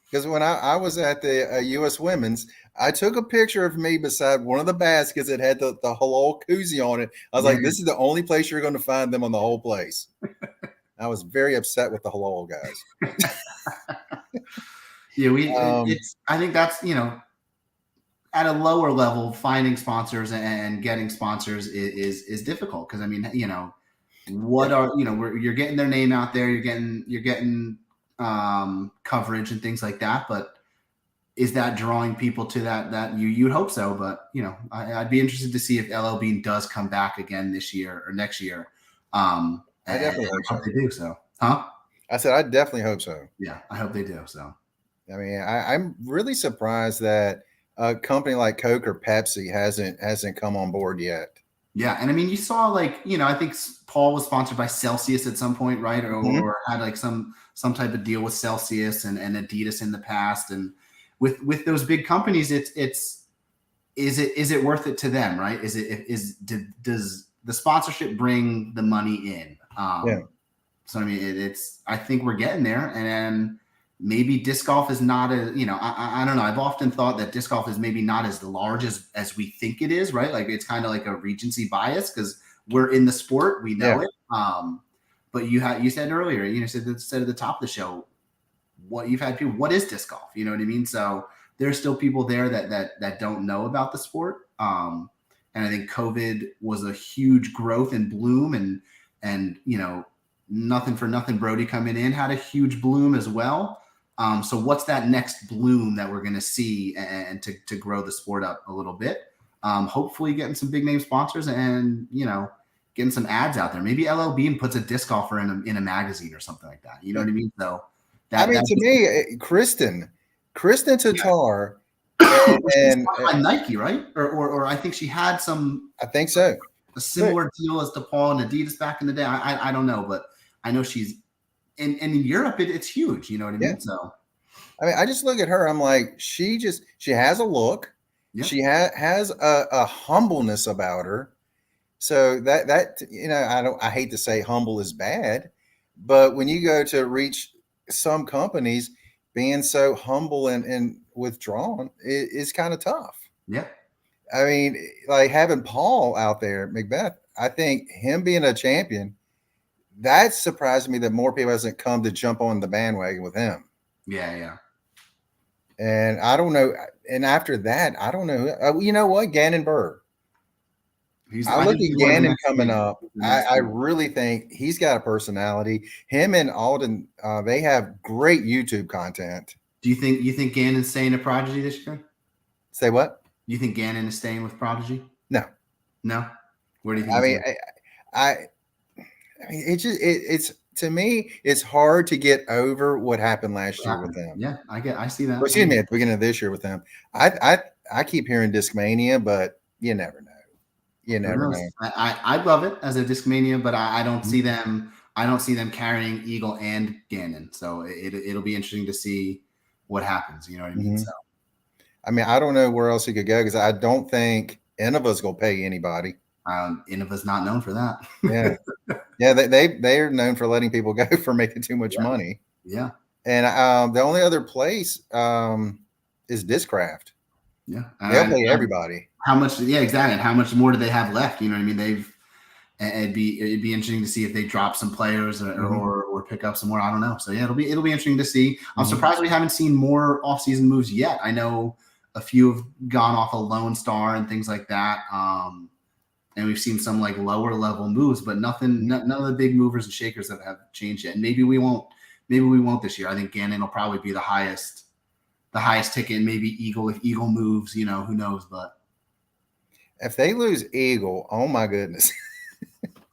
because when I was at the U.S. Women's, I took a picture of me beside one of the baskets that had the halal koozie on it. I was like, "This is the only place you're going to find them on the whole place." I was very upset with the halal guys. Yeah, I think that's at a lower level, finding sponsors and getting sponsors is difficult because I mean you're getting their name out there, you're getting coverage and things like that, but is that drawing people to that you'd hope so, but I'd be interested to see if LL Bean does come back again this year or next year. I definitely hope they do so. Huh? I said I definitely hope so. Yeah, I hope they do so. I mean, I'm really surprised that a company like Coke or Pepsi hasn't come on board yet. Yeah, and I mean, you saw I think Paul was sponsored by Celsius at some point, right? Or had like some type of deal with Celsius and Adidas in the past. And with those big companies, is it worth it to them, right? Does the sponsorship bring the money in? Yeah. So I mean, I think we're getting there, and maybe disc golf is not I don't know. I've often thought that disc golf is maybe not as large as we think it is, right? Like it's kind of like a recency bias because we're in the sport, we know it. But you said earlier, you said at the top of the show, you've had people, what is disc golf? You know what I mean? So there's still people there that don't know about the sport. And I think COVID was a huge growth and bloom, and nothing for nothing, Brody coming in had a huge bloom as well. So what's that next bloom that we're going to see and to grow the sport up a little bit? Hopefully getting some big name sponsors and, getting some ads out there. Maybe LL Bean puts a disc golfer in a magazine or something like that. You know what I mean? So to me, Kristen Tatar and by Nike, right? Or I think she had some. I think so. A similar deal as DePaul and Adidas back in the day. I don't know, but I know she's in Europe. It's huge. You know what I mean? Yeah. So, I mean, I just look at her. I'm like, she has a look. Yep. She has a humbleness about her. So that I hate to say humble is bad, but when you go to reach some companies, being so humble and withdrawn is kind of tough. Yeah. I mean, like having Paul out there, Macbeth, I think him being a champion, that surprised me that more people hasn't come to jump on the bandwagon with him. Yeah, yeah. And I don't know. And after that, I don't know. You know what? Gannon Burr. I look at Gannon coming up. I really think he's got a personality. Him and Alden, they have great YouTube content. Do you think Gannon's staying at Prodigy this year? Say what? You think Gannon is staying with Prodigy? No. Where do you think? I mean, I mean, it's to me, it's hard to get over what happened last year with them. Yeah, I see that. Well, excuse me, at the beginning of this year with them, I keep hearing Discmania, but you never know. You never know. I love it as a Discmania, but I don't see them. I don't see them carrying Eagle and Gannon. So it'll be interesting to see what happens. You know what I mean? So. I mean, I don't know where else he could go because I don't think Innova's gonna pay anybody. Innova's not known for that. Yeah, yeah, they're known for letting people go for making too much Yeah. money. Yeah. And the only other place is Discraft. Yeah. They'll And pay everybody. how much? Yeah, exactly. And how much more do they have left? You know what I mean? It'd be interesting to see if they drop some players or pick up some more. I don't know. So yeah, it'll be interesting to see. I'm surprised we haven't seen more offseason moves yet. I know a few have gone off a Lone Star and things like that. And we've seen some like lower level moves, but nothing, none of the big movers and shakers that have changed yet. And maybe we won't this year. I think Gannon will probably be the highest ticket, and maybe Eagle if Eagle moves, who knows. But if they lose Eagle, oh my goodness.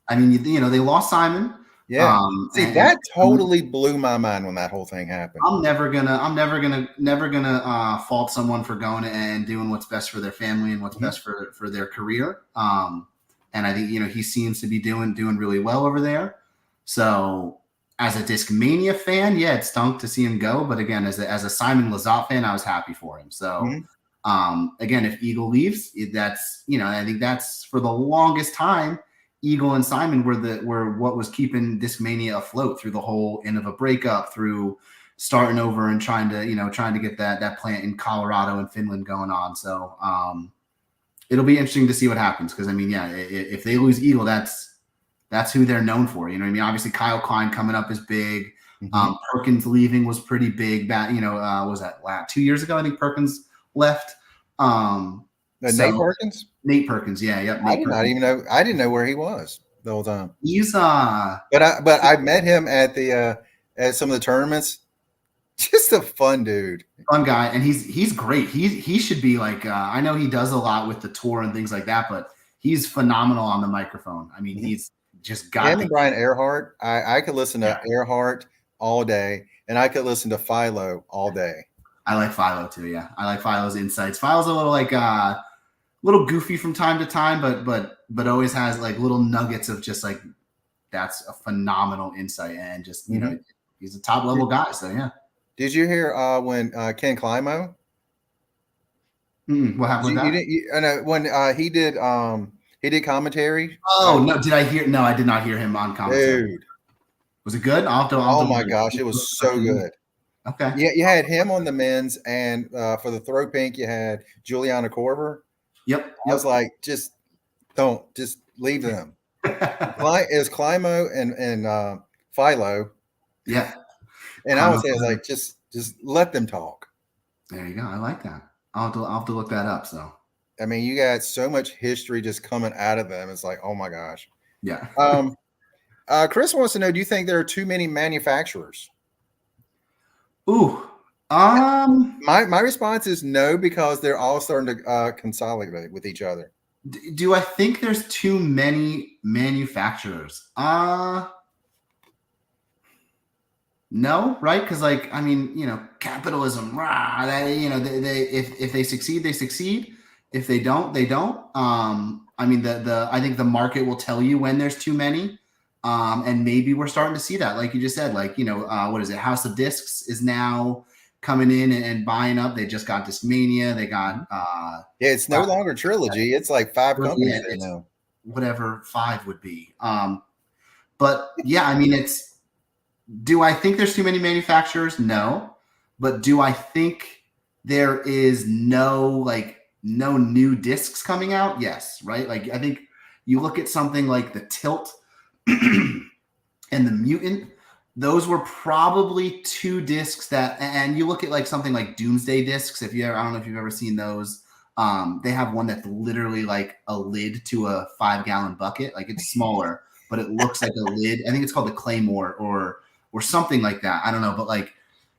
I mean, they lost Simon. Yeah. See, that totally blew my mind when that whole thing happened. I'm never gonna fault someone for going and doing what's best for their family and what's best for their career. And I think he seems to be doing really well over there. So as a Discmania fan, yeah, it stunk to see him go. But again, as a Simon Lizotte fan, I was happy for him. So again, if Eagle leaves, that's I think that's for the longest time. Eagle and Simon were what was keeping Discmania afloat through the whole end of a breakup, through starting over and trying to get that plant in Colorado and Finland going on. So it'll be interesting to see what happens, because I mean, yeah, if they lose Eagle, that's who they're known for. You know what I mean? Obviously, Kyle Klein coming up is big. Perkins leaving was pretty big. Was that 2 years ago? I think Perkins left. Nate Perkins? Nate Perkins, yeah, yep. I didn't know where he was the whole time. He's but I met him at some of the tournaments. Just a fun dude, fun guy, and he's great. He should be like I know he does a lot with the tour and things like that, but he's phenomenal on the microphone. I mean, he's just got him and Brian Earhart. I could listen to Earhart all day, and I could listen to Philo all day. I like Philo too. Yeah, I like Philo's insights. Philo's a little like little goofy from time to time, but always has like little nuggets of just like, that's a phenomenal insight, and just he's a top level guy. So yeah. Did you hear when Ken Climo? What happened with that? I know when he did commentary. Oh no, did I hear? No, I did not hear him on commentary. Dude, was it good? Oh my gosh, it was so good. Okay. Yeah, you had him on the men's, and for the throw pink, you had Juliana Korver. Yep. I was like, just leave them. It was Climo and Philo. Yeah. And I was like, just let them talk. There you go. I like that. I'll have to look that up. So, I mean, you got so much history just coming out of them. It's like, oh my gosh. Yeah. Chris wants to know, do you think there are too many manufacturers? Ooh. My response is no, because they're all starting to consolidate with each other. Do I think there's too many manufacturers? No, right? Because like, I mean, capitalism, rah, they if they succeed, they succeed. If they don't, they don't. I mean, I think the market will tell you when there's too many. And maybe we're starting to see that, like you just said, like, what is it? House of Discs is now coming in and buying up. They just got Discmania. They got it's no longer Trilogy. It's like 5 companies now. Whatever 5 would be. But yeah, I mean, do I think there's too many manufacturers? No. But do I think there is no new discs coming out? Yes, right? Like, I think you look at something like the Tilt and the Mutant, those were probably 2 discs and you look at like something like Doomsday discs. I don't know if you've ever seen those. They have one that's literally like a lid to a 5-gallon bucket. Like, it's smaller, but it looks like a lid. I think it's called the Claymore or something like that. I don't know, but like,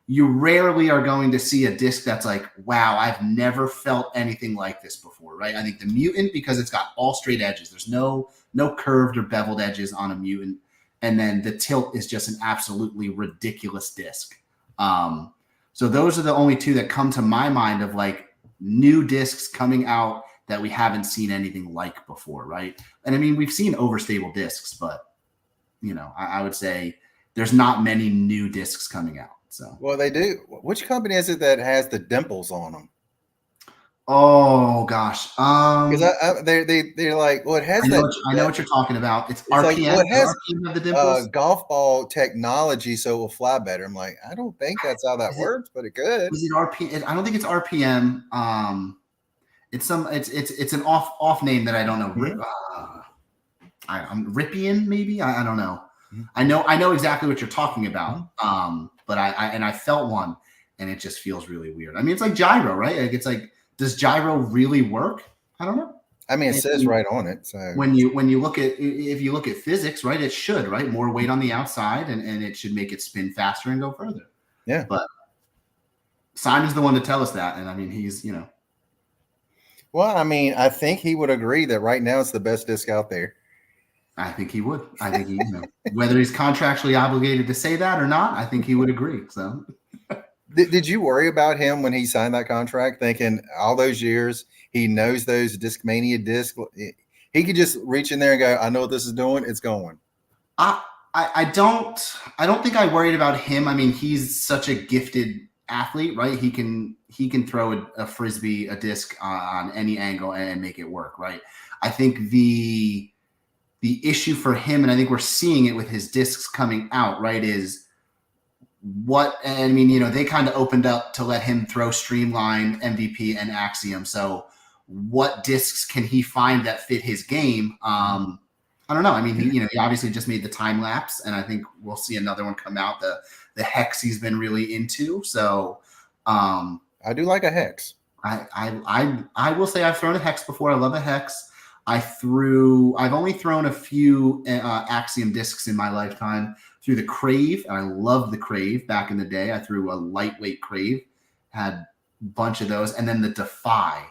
you rarely are going to see a disc that's like, wow, I've never felt anything like this before, right? I think the Mutant, because it's got all straight edges. There's no curved or beveled edges on a Mutant. And then the Tilt is just an absolutely ridiculous disc. So those are the only 2 that come to my mind of like new discs coming out that we haven't seen anything like before, right? And I mean, we've seen overstable discs, but I would say there's not many new discs coming out. So, well, they do. Which company is it that has the dimples on them? Oh gosh. Because they're like, well, it has I know what you're talking about. It's it's like, well, RPM. it Does has RPM have the dimples? golf ball technology, so it will fly better. I'm like, I don't think that's how that Is it works, but it could. is it RPM? I don't think it's RPM. It's an off name that I don't know. Mhm. I'm Rippian, maybe. I don't know. Mhm. I know exactly what you're talking about. Mhm. But I felt one, and it just feels really weird. I mean, it's like gyro, right? Like it's like, does gyro really work? I don't know. I mean, it And says right on it. So when you look at, if you look at physics, right, it should, right, more weight on the outside, and it should make it spin faster and go further. yeah. But Simon's the one to tell us that, and I mean, he's, you know, Well, I mean, I think he would agree that right now it's the best disc out there. I think he would. I think he, you know, whether he's contractually obligated to say that or not, I think he would agree. So Did you worry about him when he signed that contract, thinking all those years he knows those Discmania discs? He could just reach in there and go, "I know what this is doing. It's going." I, I don't think I worried about him. I mean, he's such a gifted athlete, right? He can throw a frisbee, a disc on any angle and make it work, right? I think the issue for him, and I think we're seeing it with his discs coming out, right, is what, I mean, you know, they kind of opened up to let him throw Streamline, MVP, and Axiom. So what discs can he find that fit his game? I don't know. I mean, he, you know, he obviously just made the time lapse, and I think we'll see another one come out. The hex he's been really into. So I do like a hex. I will say I've thrown a hex before. I love a hex. I've only thrown a few Axiom discs in my lifetime. Through the Crave, and I love the Crave. Back in the day, I threw a lightweight Crave, had a bunch of those, and then the Defy,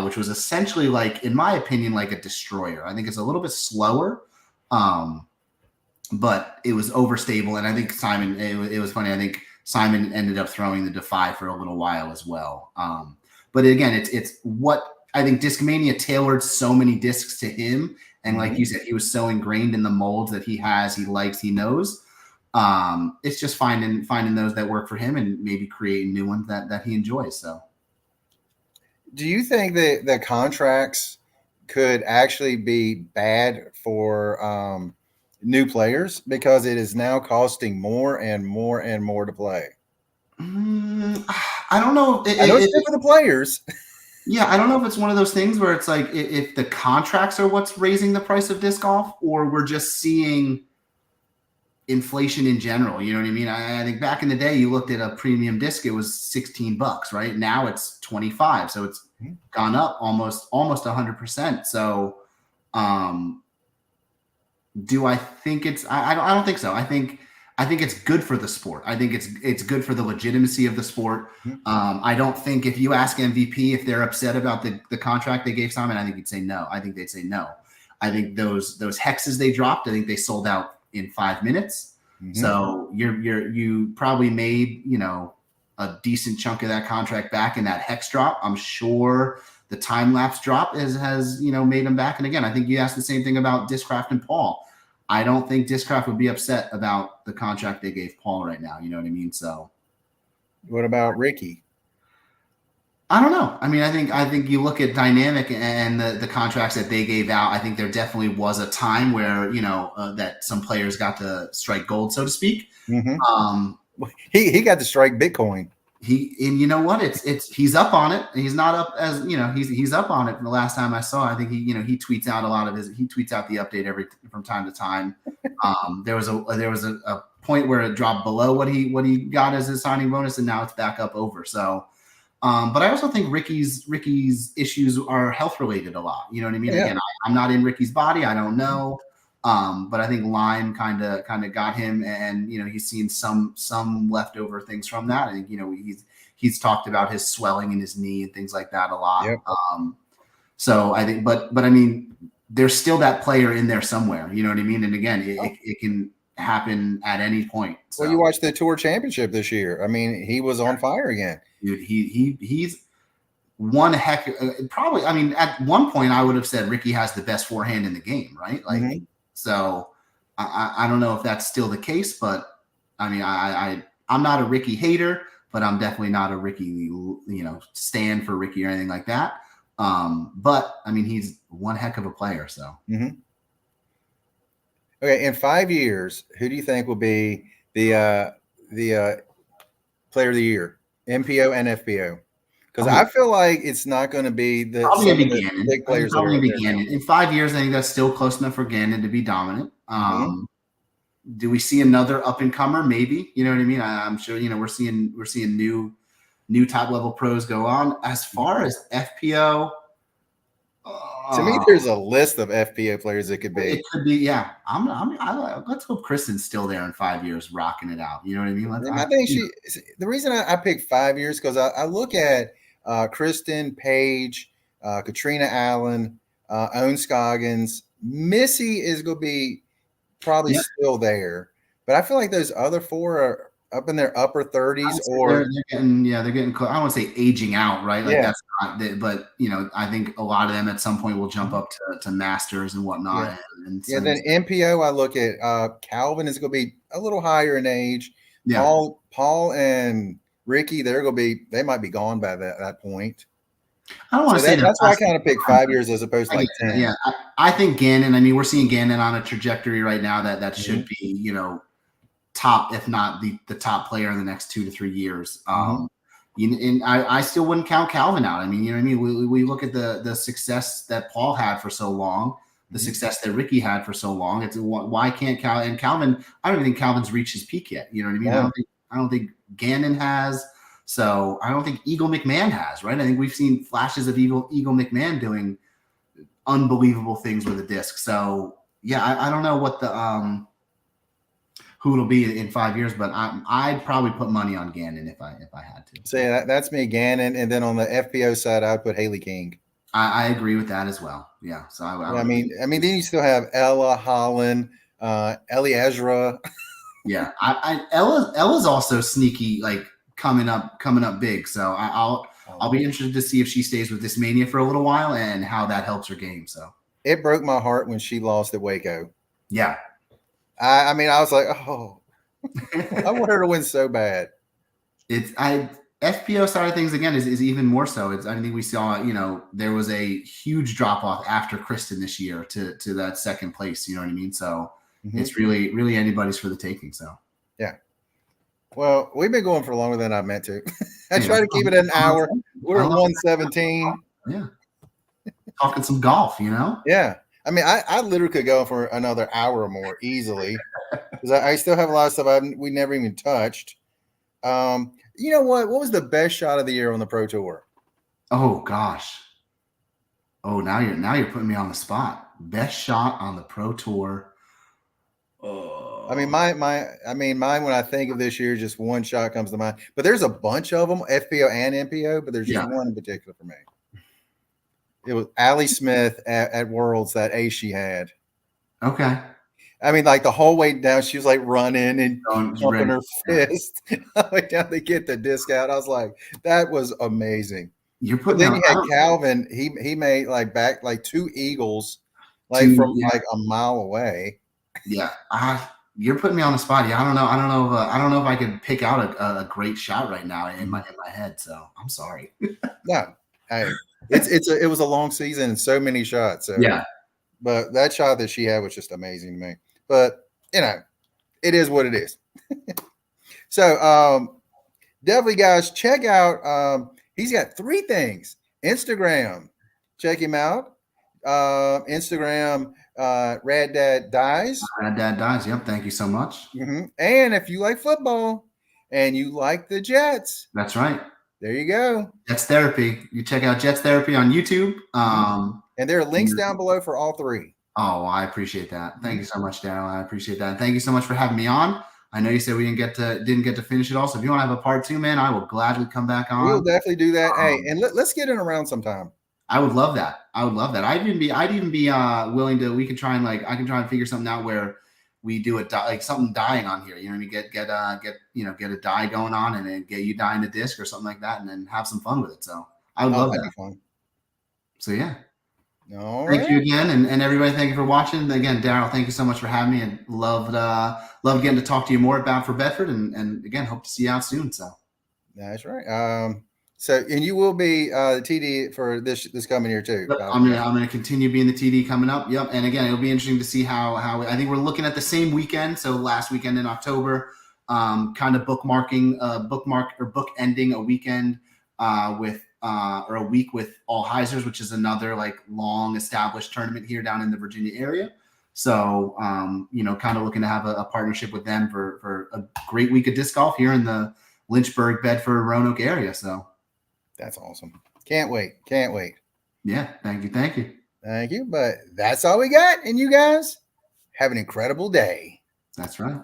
which was essentially, like, in my opinion, like a destroyer. I think it's a little bit slower, but it was overstable, and I think Simon. It was funny. I think Simon ended up throwing the Defy for a little while as well. But again, it's what I think Discmania tailored so many discs to him. And like you said, he was so ingrained in the molds that he has, he likes, he knows. It's just finding those that work for him and maybe creating new ones that he enjoys. So, do you think that the contracts could actually be bad for new players because it is now costing more and more and more to play? I don't know. I know it's good for the players. Yeah, I don't know if it's one of those things where it's like if the contracts are what's raising the price of disc golf, or we're just seeing inflation in general. You know what I mean? I think back in the day, you looked at a premium disc, it was $16, right? Now it's 25, so it's gone up almost 100%. So, do I think it's? I don't think so. I think it's good for the sport. I think it's good for the legitimacy of the sport. I don't think, if you ask MVP if they're upset about the contract they gave Simon, I think he'd say no. I think they'd say no. I think those hexes they dropped, I think they sold out in 5 minutes. So you probably made, you know, a decent chunk of that contract back in that hex drop. I'm sure the time lapse drop has you know, made them back. And again, I think you asked the same thing about Discraft and Paul. I don't think Discraft would be upset about the contract they gave Paul right now. You know what I mean? So, what about Ricky? I don't know. I mean, I think you look at Dynamic and the contracts that they gave out. I think there definitely was a time where, you know, that some players got to strike gold, so to speak. He got to strike Bitcoin. And you know what? He's up on it. He's not up as, you know, he's up on it. The last time I saw, I think he tweets out he tweets out the update from time to time. There was a point where it dropped below what he got as his signing bonus, and now it's back up over. So, but I also think Ricky's issues are health related a lot. You know what I mean? Yeah. Again, I'm not in Ricky's body. I don't know. But I think Lyme kind of got him, and you know, he's seen some leftover things from that. I think, you know, he's talked about his swelling in his knee and things like that a lot. Yep. So I think, but I mean, there's still that player in there somewhere. You know what I mean? And again, it can happen at any point. So. Well, you watched the Tour Championship this year. I mean, he was on fire again. Dude, he's one heck. Probably, I mean, at one point I would have said Ricky has the best forehand in the game, right? Like. So I don't know if that's still the case, but I mean, I'm not a Ricky hater, but I'm definitely not a Ricky, stand for Ricky or anything like that. But I mean, he's one heck of a player. So. Mm-hmm. Okay, in 5 years, who do you think will be the player of the year, MPO and FPO? Because I feel like it's not going to be Probably some gonna of be the Gannon. big I think players that probably are gonna up be there now. Gannon. In 5 years, I think that's still close enough for Gannon to be dominant. Mm-hmm. Do we see another up and comer? Maybe. You know what I mean? I'm sure. We're seeing new top level pros go on. As far as FPO, To me, there's a list of FPO players it could be. it could be. Yeah, let's hope Kristen's still there in 5 years, rocking it out. You know what I mean? I think the reason I picked 5 years because I look at Kristen, Paige, Katrina Allen, Owen Scoggins. Missy is going to be probably still there, but I feel like those other four are up in their upper 30s or they're getting close. I don't want to say aging out, right? Like yeah. that's not, but I think a lot of them at some point will jump up to masters and whatnot. Yeah. And Yeah, then MPO, I look at Calvin is going to be a little higher in age. Yeah. Paul and Ricky, they might be gone by that point. I don't want to say that's why I kind of picked 5 years as opposed to like 10. Yeah, I think Gannon. I mean, we're seeing Gannon on a trajectory right now that should be top, if not the top player in the next 2 to 3 years. And I still wouldn't count Calvin out. I mean, you know what I mean? We look at the success that Paul had for so long, the success that Ricky had for so long. It's why can't Calvin? I don't even think Calvin's reached his peak yet. You know what I mean? Yeah. I don't think Gannon has. So I don't think Eagle McMahon has, right? I think we've seen flashes of Eagle McMahon doing unbelievable things with a disc. So yeah, I don't know what the who it'll be in 5 years, but I'd probably put money on Gannon if I had to. So yeah, that's me, Gannon, and then on the FPO side, I'd put Haley King. I agree with that as well. Yeah. So I mean, then you still have Ella Holland, Ellie Ezra. Yeah, Ella's also sneaky, like coming up big. So I'll be interested to see if she stays with this mania for a little while and how that helps her game. So it broke my heart when she lost at Waco. Yeah. I mean, I was like, oh, I want her to win so bad. FPO side of things again is even more so. I think we saw, there was a huge drop off after Kristen this year to that second place. You know what I mean? So it's really, really anybody's for the taking. So yeah. Well, we've been going for longer than I meant to. I try to keep it an hour. We're at 1:17. Yeah. Talking some golf, Yeah. I mean, I literally could go for another hour or more easily because I still have a lot of stuff we never even touched. You know what? What was the best shot of the year on the Pro Tour? Oh gosh. Oh, now you're putting me on the spot. Best shot on the Pro Tour. I mean, mine when I think of this year, just one shot comes to mind. But there's a bunch of them, FPO and MPO, but there's just one in particular for me. It was Allie Smith at Worlds, that ace she had. Okay. I mean, like the whole way down, she was like running and pumping her fist all the way down to get the disc out. I was like, that was amazing. But then you had Calvin. He made back 2 eagles, from a mile away. Yeah, you're putting me on the spot. Yeah, I don't know if I could pick out a great shot right now in my head. So I'm sorry. No, hey, it was a long season and so many shots. So yeah, but that shot that she had was just amazing to me. But it is what it is. So definitely, guys, check out. He's got 3 things. Instagram, check him out. Instagram, Rad Dad Dyes. Rad Dad Dyes. Yep. Thank you so much. And if you like football and you like the Jets, that's right. There you go. Jets Therapy. You check out Jets Therapy on YouTube. And there are links down below for all 3. Oh, I appreciate that. Thank you so much, Daryl. I appreciate that. And thank you so much for having me on. I know you said we didn't get to finish it all. So if you want to have a part 2, man, I will gladly come back on. We'll definitely do that. Hey, and let's get in around sometime. I would love that. I'd even be willing to. We can try and I can try and figure something out where we do something dying on here. You know, we get a dye going on and then get you dyeing the disc or something like that, and then have some fun with it. So I would love that. Fun. So yeah. Thank you again, and everybody. Thank you for watching. And again, Daryl, thank you so much for having me, and love getting to talk to you more about for Bedford, and again, hope to see you out soon. So, That's right. So, and you will be the TD for this coming year too. Yep, I'm gonna continue being the TD coming up. Yep, and again, it'll be interesting to see how I think we're looking at the same weekend. So last weekend in October, kind of book ending a weekend with or a week with All Heisers, which is another like long established tournament here down in the Virginia area. So kind of looking to have a partnership with them for a great week of disc golf here in the Lynchburg, Bedford, Roanoke area. So that's awesome. Can't wait. Can't wait. Yeah, thank you. Thank you. But that's all we got. And you guys have an incredible day. That's right.